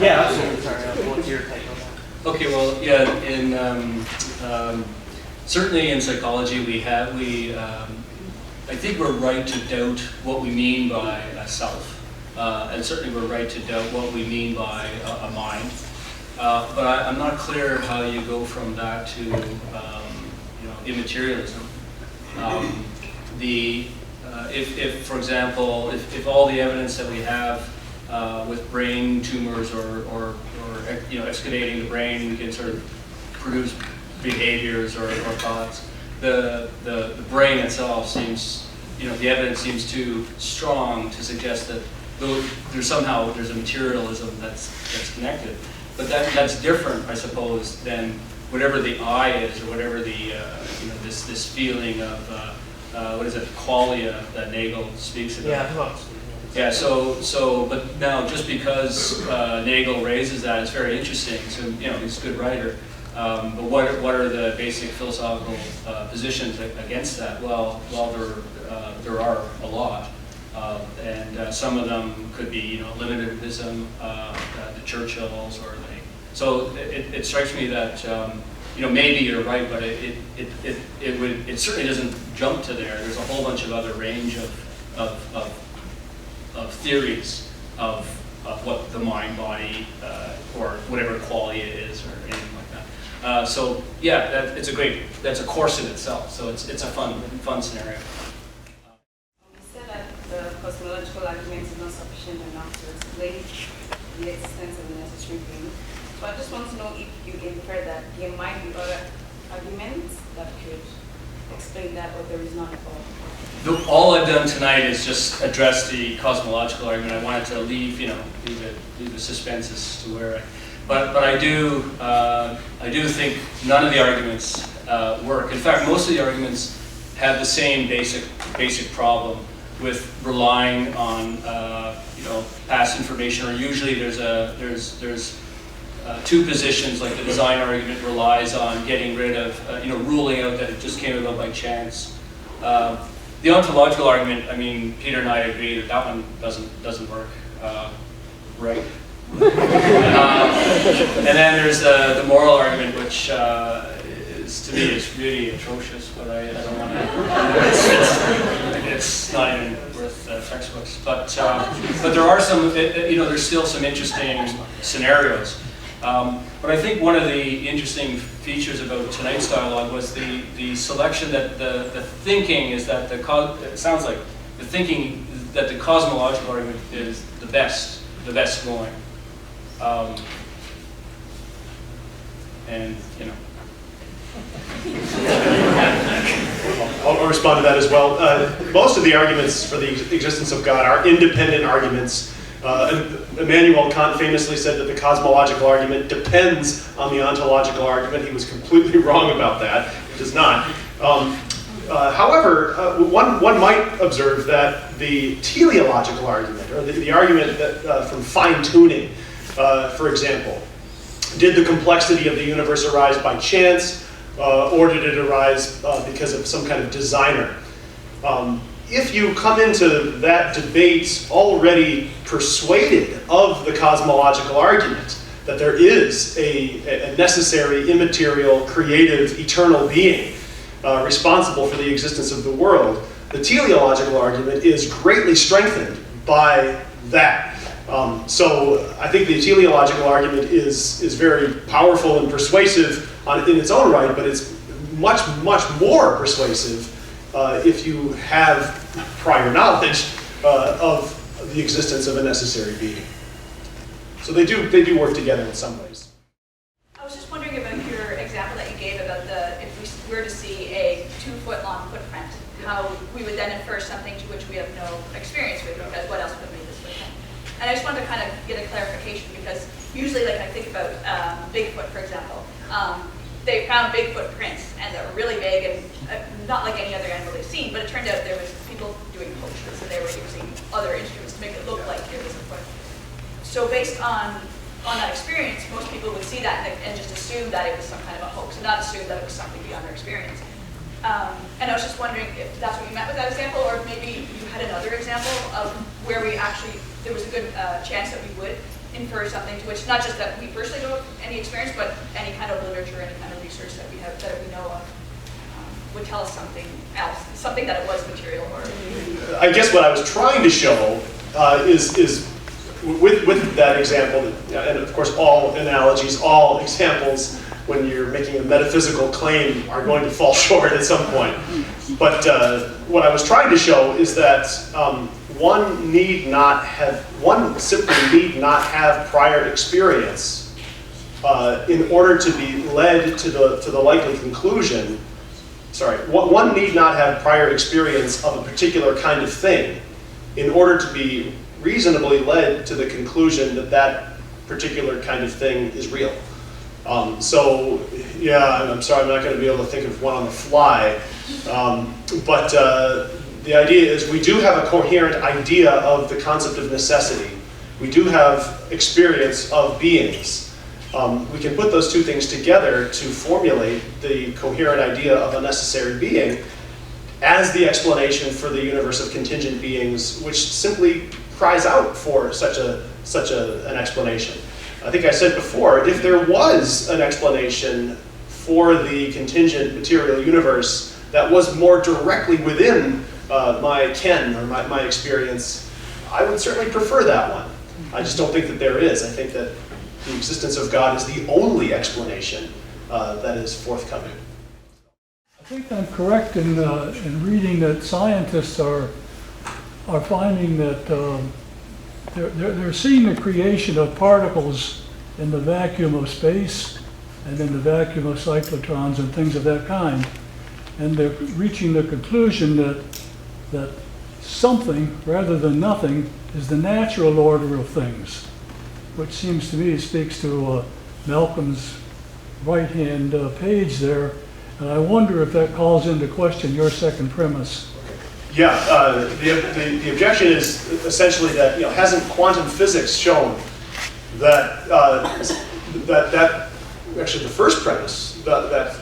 Yeah, absolutely, sorry, what's your take on that? Okay, well, yeah, certainly in psychology I think we're right to doubt what we mean by a self. And certainly we're right to doubt what we mean by a mind. But I'm not clear how you go from that to immaterialism. If for example, if all the evidence that we have with brain tumors or excavating the brain, we can sort of produce behaviors or thoughts. The brain itself seems, the evidence seems too strong to suggest that there's a materialism that's connected. But that's different, I suppose, than whatever the I is, or whatever the this feeling of what is it, qualia that Nagel speaks about. Yeah, well, Yeah. So, but now just because Nagel raises that, it's very interesting. So he's a good writer. But what are the basic philosophical positions against that? Well, there are a lot, and some of them could be limitativism, the Churchills, or so it strikes me that maybe you're right, but it certainly doesn't jump to there. There's a whole bunch of other range of theories of what the mind body or whatever qualia is or anything like that. So yeah, that's a course in itself. So it's a fun scenario. You said that the cosmological argument is not sufficient enough to explain the existence of the necessary being. So I just want to know if you infer that there might be other arguments that could explain that, or there is none at all. All I've done tonight is just address the cosmological argument. I wanted to leave the suspense as to where but I do think none of the arguments work. In fact, most of the arguments have the same basic problem with relying on past information, or usually there's two positions. Like the design argument relies on getting rid of ruling out that it just came about by chance. The ontological argument, I mean, Peter and I agree that one doesn't work, right? And then there's the moral argument, which to me is really atrocious, but I don't want to. It's not even worth textbooks. But there are some. There's still some interesting scenarios. But I think one of the interesting features about tonight's dialogue was the selection that the thinking is that it sounds like the thinking that the cosmological argument is the best going. And I'll respond to that as well. Most of the arguments for the existence of God are independent arguments. Immanuel Kant famously said that the cosmological argument depends on the ontological argument. He was completely wrong about that. It does not. However, one might observe that the teleological argument, or the argument that from fine-tuning, for example, did the complexity of the universe arise by chance, or did it arise because of some kind of designer? If you come into that debate already persuaded of the cosmological argument, that there is a necessary, immaterial, creative, eternal being responsible for the existence of the world, the teleological argument is greatly strengthened by that. So I think the teleological argument is very powerful and persuasive in its own right, but it's much, much more persuasive if you have prior knowledge of the existence of a necessary being. So they do work together in some ways. I was just wondering about your example that you gave about if we were to see a 2-foot-long footprint, how we would then infer something to which we have no experience with, because what else would have made this footprint? And I just wanted to kind of get a clarification, because usually, like I think about Bigfoot, for example, they found Bigfoot prints, and they're really big and not like any other animal they've seen, but it turned out there was people doing poachers, and they were using other instruments to make it look like it was a foot. So based on that experience, most people would see that and just assume that it was some kind of a hoax, and not assume that it was something beyond their experience. And I was just wondering if that's what you meant with that example, or maybe you had another example of where there was a good chance that we would infer something to which, not just that we personally don't have any experience, but any kind of literature, any kind of research that we have, that we know of, would tell us something else, something that it was material or. I guess what I was trying to show is with that example, and of course all analogies, all examples, when you're making a metaphysical claim, are going to fall short at some point. But what I was trying to show is that one simply need not have prior experience in order to be led to the likely conclusion. Sorry, one need not have prior experience of a particular kind of thing in order to be reasonably led to the conclusion that that particular kind of thing is real. So, yeah, I'm sorry, I'm not going to be able to think of one on the fly. But the idea is we do have a coherent idea of the concept of necessity. We do have experience of beings. We can put those two things together to formulate the coherent idea of a necessary being as the explanation for the universe of contingent beings, which simply cries out for such an explanation. I think I said before, if there was an explanation for the contingent material universe that was more directly within my ken or my experience, I would certainly prefer that one. I just don't think that there is. I think that the existence of God is the only explanation that is forthcoming. I think I'm correct in reading that scientists are finding that they're seeing the creation of particles in the vacuum of space and in the vacuum of cyclotrons and things of that kind. And they're reaching the conclusion that something rather than nothing is the natural order of things, which seems to me speaks to Malcolm's right-hand page there. And I wonder if that calls into question your second premise. Yeah, the objection is essentially that, hasn't quantum physics shown that actually the first premise, that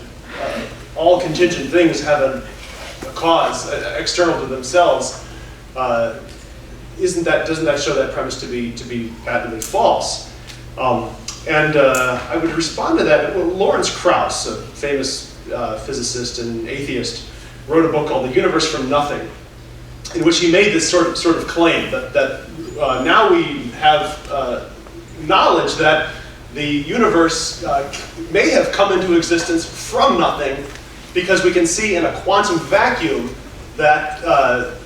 all contingent things have a cause external to themselves, doesn't that show that premise to be patently false? And I would respond to that. Lawrence Krauss, a famous physicist and atheist, wrote a book called The Universe from Nothing, in which he made this sort of claim that now we have knowledge that the universe may have come into existence from nothing, because we can see in a quantum vacuum that a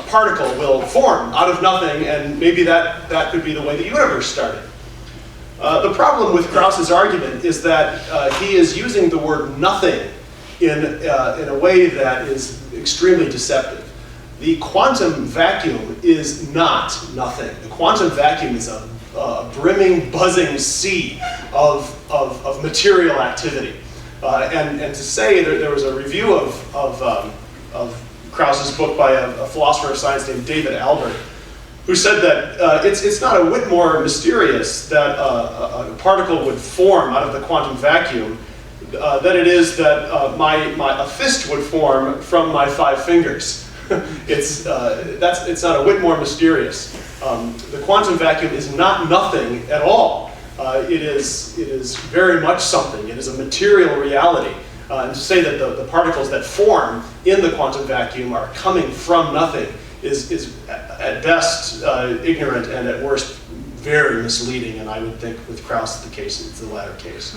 particle will form out of nothing, and maybe that could be the way the universe started. The problem with Krauss's argument is that he is using the word nothing in a way that is extremely deceptive. The quantum vacuum is not nothing. The quantum vacuum is a brimming, buzzing sea of material activity. And to say that there was a review of Krauss's book by a philosopher of science named David Albert, who said that it's not a whit more mysterious that a particle would form out of the quantum vacuum than it is that a fist would form from my 5 fingers. It's not a whit more mysterious. The quantum vacuum is not nothing at all. It is very much something. It is a material reality. And to say that the particles that form in the quantum vacuum are coming from nothing is at best ignorant and at worst very misleading. And I would think with Krauss it's the latter case.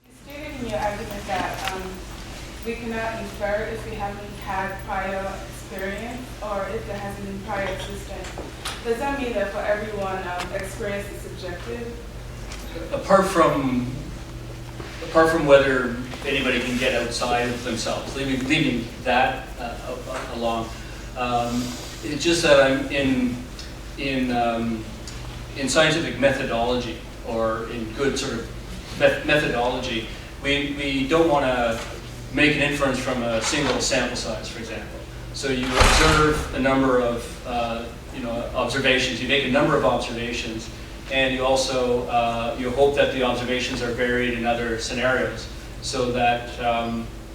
You stated in your argument that we cannot infer if we haven't had prior experience or if there hasn't been prior existence. Does that mean that for everyone, experience is subjective? Apart from whether anybody can get outside of themselves, leaving that along, it's just that I'm in scientific methodology, or in good sort of methodology, we don't want to make an inference from a single sample size, for example. So you observe a number of observations. You make a number of observations, and you also you hope that the observations are varied in other scenarios, so that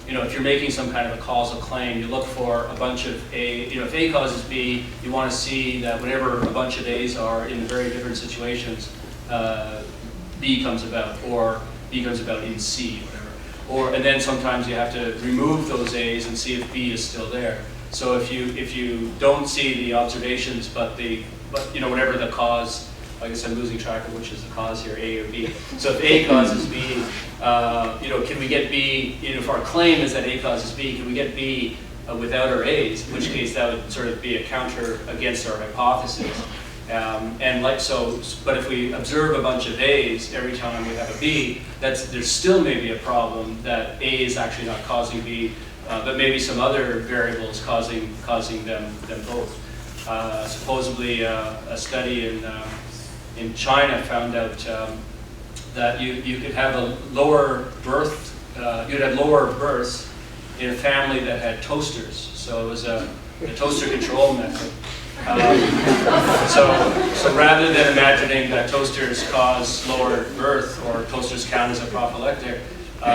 if you're making some kind of a causal claim, you look for a bunch of A. If A causes B, you want to see that whenever a bunch of A's are in very different situations, B comes about, or B comes about in C, whatever. And then sometimes you have to remove those A's and see if B is still there. So if you don't see the observations, but whatever the cause, I guess I'm losing track of which is the cause here, A or B. So if A causes B, can we get B? If our claim is that A causes B, can we get B without our A's, in which case that would sort of be a counter against our hypothesis. But if we observe a bunch of A's every time we have a B, there's still maybe a problem that A is actually not causing B, but maybe some other variables causing them both. Supposedly, a study in China found out that you could have a lower birth, you'd have lower births in a family that had toasters. So it was a toaster control method. So rather than imagining that toasters cause lower birth or toasters count as a prophylactic,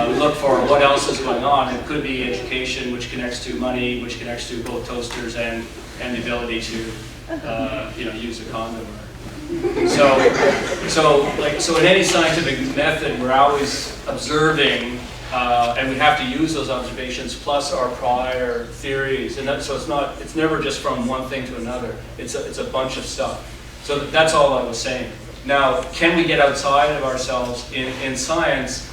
we look for what else is going on. It could be education, which connects to money, which connects to both toasters and the ability to use a condom. So in any scientific method, we're always observing, and we have to use those observations plus our prior theories. And so it's never just from one thing to another. It's a bunch of stuff. So that's all I was saying. Now, can we get outside of ourselves in science?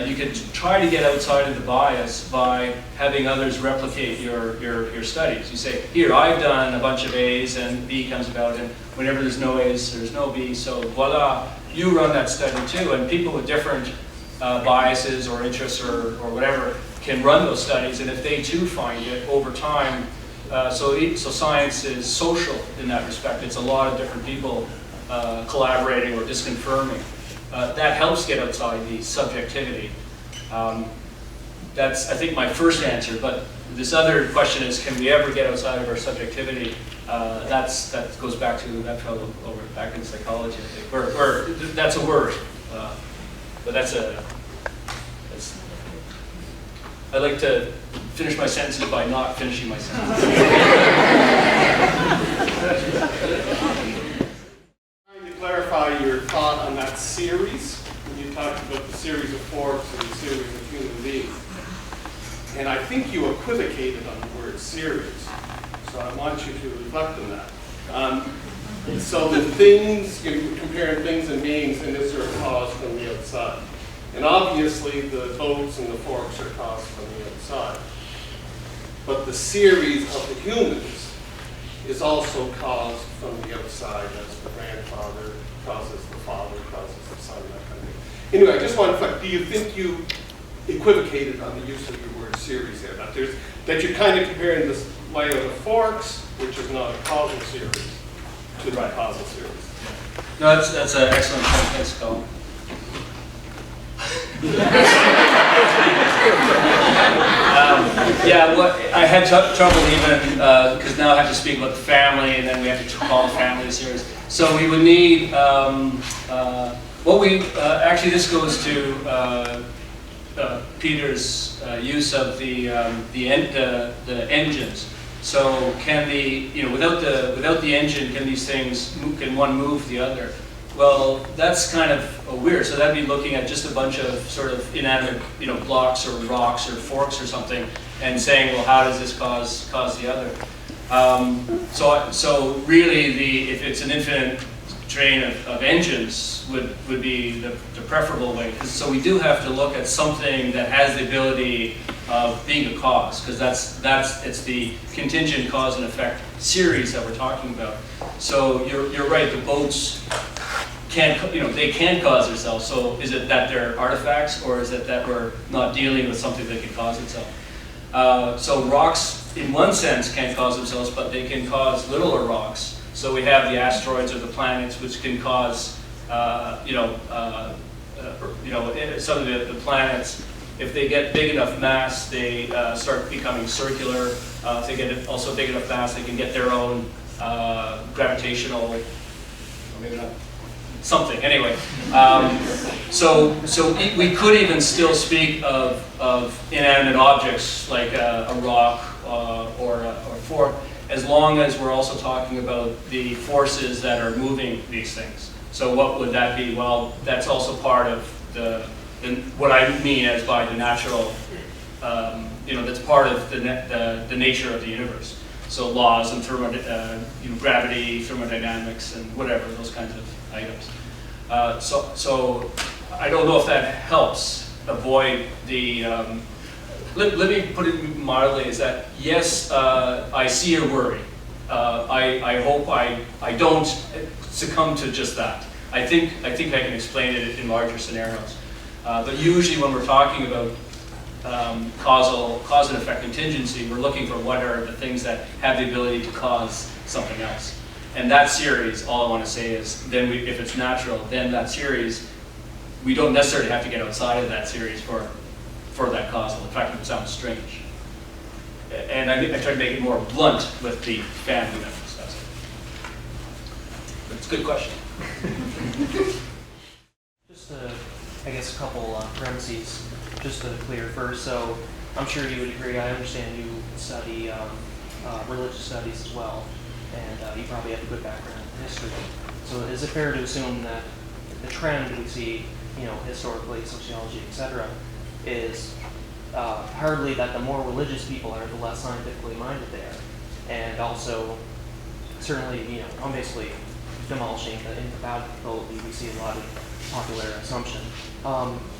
You can try to get outside of the bias by having others replicate your studies. You say, here, I've done a bunch of A's and B comes about, and whenever there's no A's, there's no B, so voila, you run that study too. And people with different biases or interests or whatever can run those studies, and if they too find it over time, so science is social in that respect. It's a lot of different people collaborating or disconfirming. That helps get outside the subjectivity. That's, I think, my first answer, but this other question is, can we ever get outside of our subjectivity? That goes back to that fellow back in psychology, I think, or that's a word, but I like to finish my sentences by not finishing my sentences. Trying to clarify your thought on that series, when you talked about the series of forks and the series of human beings. And I think you equivocated on the word series, so I want you to reflect on that. So the things, you're comparing things and beings, and is there a cause from the outside? And obviously the boats and the forks are caused from the outside. But the series of the humans is also caused from the outside, as the grandfather causes the father, causes the son, that kind of thing. Anyway, I just want to reflect, do you think you equivocated on the use of your word series there? That you're kind of comparing this layout of forks, which is not a causal series, to the causal series. No, that's an excellent point. Thanks, Colin. I had trouble even, because now I have to speak about the family, and then we have to call the family a series. So we would need, actually this goes to Peter's use of the engines. So can without the engine, can one move the other? Well, that's kind of weird. So that'd be looking at just a bunch of sort of inanimate, blocks or rocks or forks or something, and saying, well, how does this cause the other? So really, if it's an infinite train of engines, would be the preferable way. So we do have to look at something that has the ability of being a cause, because it's the contingent cause and effect series that we're talking about. So you're right. The boats they can cause themselves. So is it that they're artifacts, or is it that we're not dealing with something that can cause itself? So rocks, in one sense, can cause themselves, but they can cause littler rocks. So we have the asteroids or the planets, which can cause, some of the planets. If they get big enough mass, they start becoming circular. If they get also big enough mass, they can get their own gravitational, or maybe not, something. Anyway, so we could even still speak of inanimate objects like a rock or a fork, as long as we're also talking about the forces that are moving these things. So what would that be? Well, that's also part of what I mean as by the natural, that's part of the nature of the universe. So laws and gravity, thermodynamics, and whatever, those kinds of items. So I don't know if that helps avoid the let me put it mildly, is that yes, I see your worry. I hope I don't succumb to just that. I think I can explain it in larger scenarios. But usually when we're talking about cause and effect contingency, we're looking for what are the things that have the ability to cause something else. And that series, all I want to say is, then if it's natural, then that series, we don't necessarily have to get outside of that series for that causal effect. It sounds strange. And I try to make it more blunt with the family members. That's it. But it's a good question. Just I guess a couple premises, just to clear first. So I'm sure you would agree, I understand you study religious studies as well, and you probably have a good background in history. So is it fair to assume that the trend we see, historically, sociology, etc., is hardly that the more religious people are, the less scientifically minded they are? And also, certainly, I'm basically demolishing the incompatibility. We see a lot of popular assumption.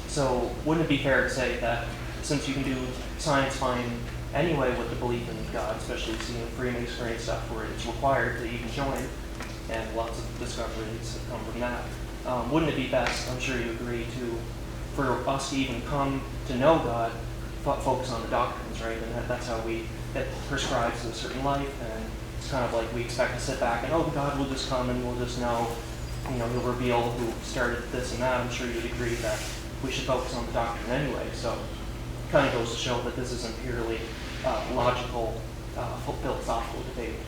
So wouldn't it be fair to say that since you can do science fine anyway with the belief in God, especially seeing Freemasonry stuff where it's required that you can join, and lots of discoveries have come from that, wouldn't it be best, I'm sure you agree, for us to even come to know God, focus on the doctrines, right? And that's how it prescribes a certain life, and it's kind of like we expect to sit back and, God will just come and we'll just know, he'll reveal who started this and that. I'm sure you'd agree that we should focus on the doctrine anyway. So it kind of goes to show that this isn't purely logical, philosophical debate.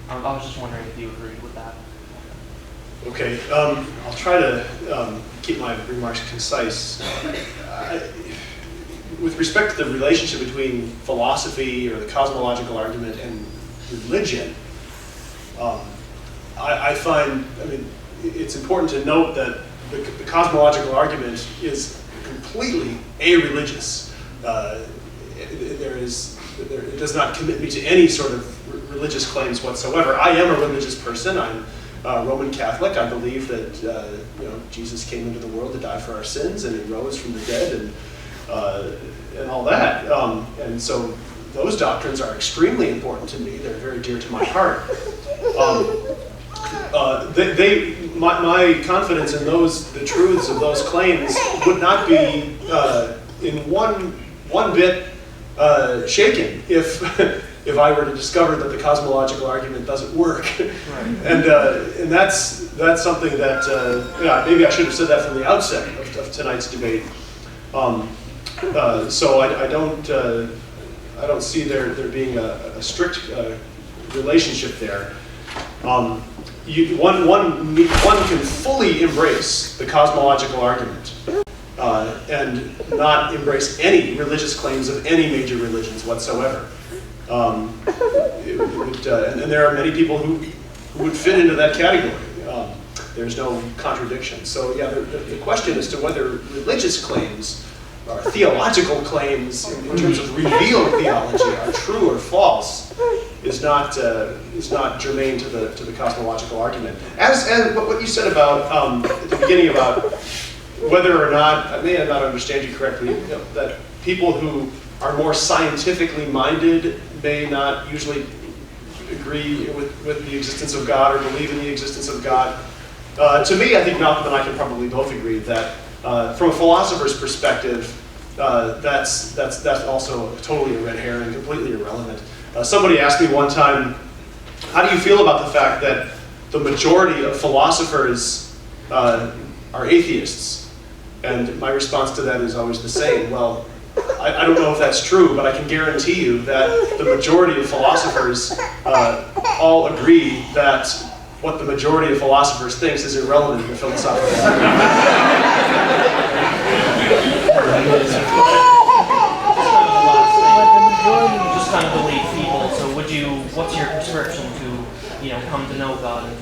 I was just wondering if you agreed with that. Okay, I'll try to keep my remarks concise. With respect to the relationship between philosophy or the cosmological argument and religion, I find, it's important to note that the cosmological argument is completely a-religious. It does not commit me to any sort of religious claims whatsoever. I am a religious person. I'm Roman Catholic. I believe that Jesus came into the world to die for our sins, and he rose from the dead, and all that. And so those doctrines are extremely important to me. They're very dear to my heart. My confidence in the truths of those claims would not be in one bit shaken if I were to discover that the cosmological argument doesn't work. Right. And that's something that maybe I should have said that from the outset of tonight's debate. So I don't see there being a strict relationship there. One can fully embrace the cosmological argument and not embrace any religious claims of any major religions whatsoever. And there are many people who would fit into that category. There's no contradiction. So yeah, the question as to whether religious claims or theological claims in terms of revealed theology are true or false is not germane to the cosmological argument. As what you said about at the beginning about whether or not, I may not understand you correctly, that people who are more scientifically minded may not usually agree with the existence of God or believe in the existence of God. To me, I think Malcolm and I can probably both agree that from a philosopher's perspective, that's also totally a red herring, completely irrelevant. Somebody asked me one time, how do you feel about the fact that the majority of philosophers are atheists? And my response to that is always the same. Well, I don't know if that's true, but I can guarantee you that the majority of philosophers all agree that what the majority of philosophers thinks is irrelevant in the philosophical Just kind of believe people. So what's your prescription to, come to know God and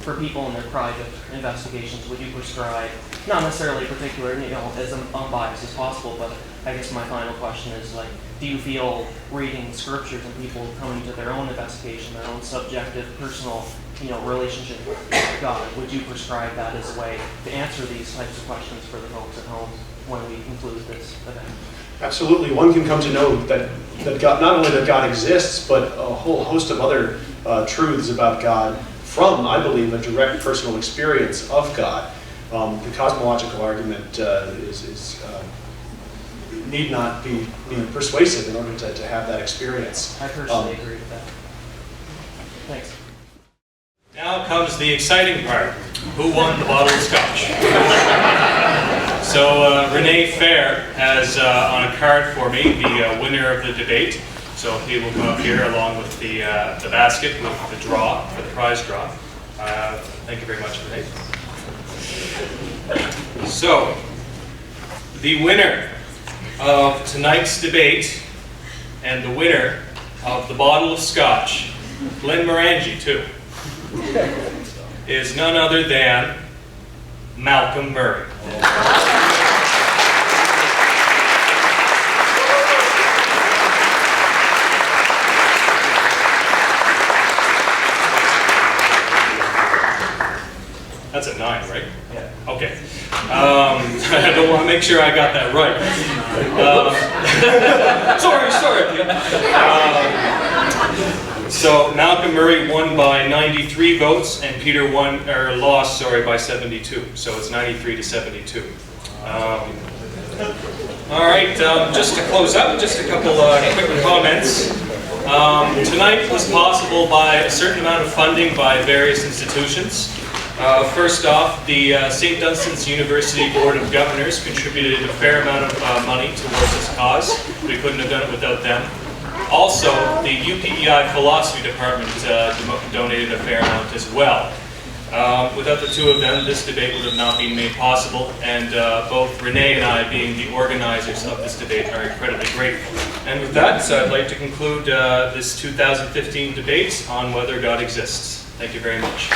for people in their private investigations? Would you prescribe, not necessarily particular, as unbiased as possible, but I guess my final question is do you feel reading scriptures and people coming to their own investigation, their own subjective, personal, relationship with God, would you prescribe that as a way to answer these types of questions for the folks at home when we conclude this event? Absolutely, one can come to know that God, not only that God exists, but a whole host of other truths about God from, I believe, a direct personal experience of God. The cosmological argument need not be persuasive in order to have that experience. I personally agree with that. Thanks. Now comes the exciting part. Who won the bottle of scotch? So Renee Fair has on a card for me the winner of the debate. So he will come up here along with the basket with the draw, for the prize draw. Thank you very much, Renee. So, the winner of tonight's debate and the winner of the bottle of scotch, Glenn Morangi too, is none other than Malcolm Murray. That's a 9, right? Yeah. Okay. I don't want to make sure I got that right. Sorry. So Malcolm Murray won by 93 votes, and Peter lost by 72. So it's 93 to 72. All right. Just to close up, just a couple quick comments. Tonight was possible by a certain amount of funding by various institutions. First off, the St. Dunstan's University Board of Governors contributed a fair amount of money towards this cause. We couldn't have done it without them. Also, the UPEI Philosophy Department donated a fair amount as well. Without the two of them, this debate would have not been made possible, and both Renee and I, being the organizers of this debate, are incredibly grateful. And with that, I'd like to conclude this 2015 debate on whether God exists. Thank you very much.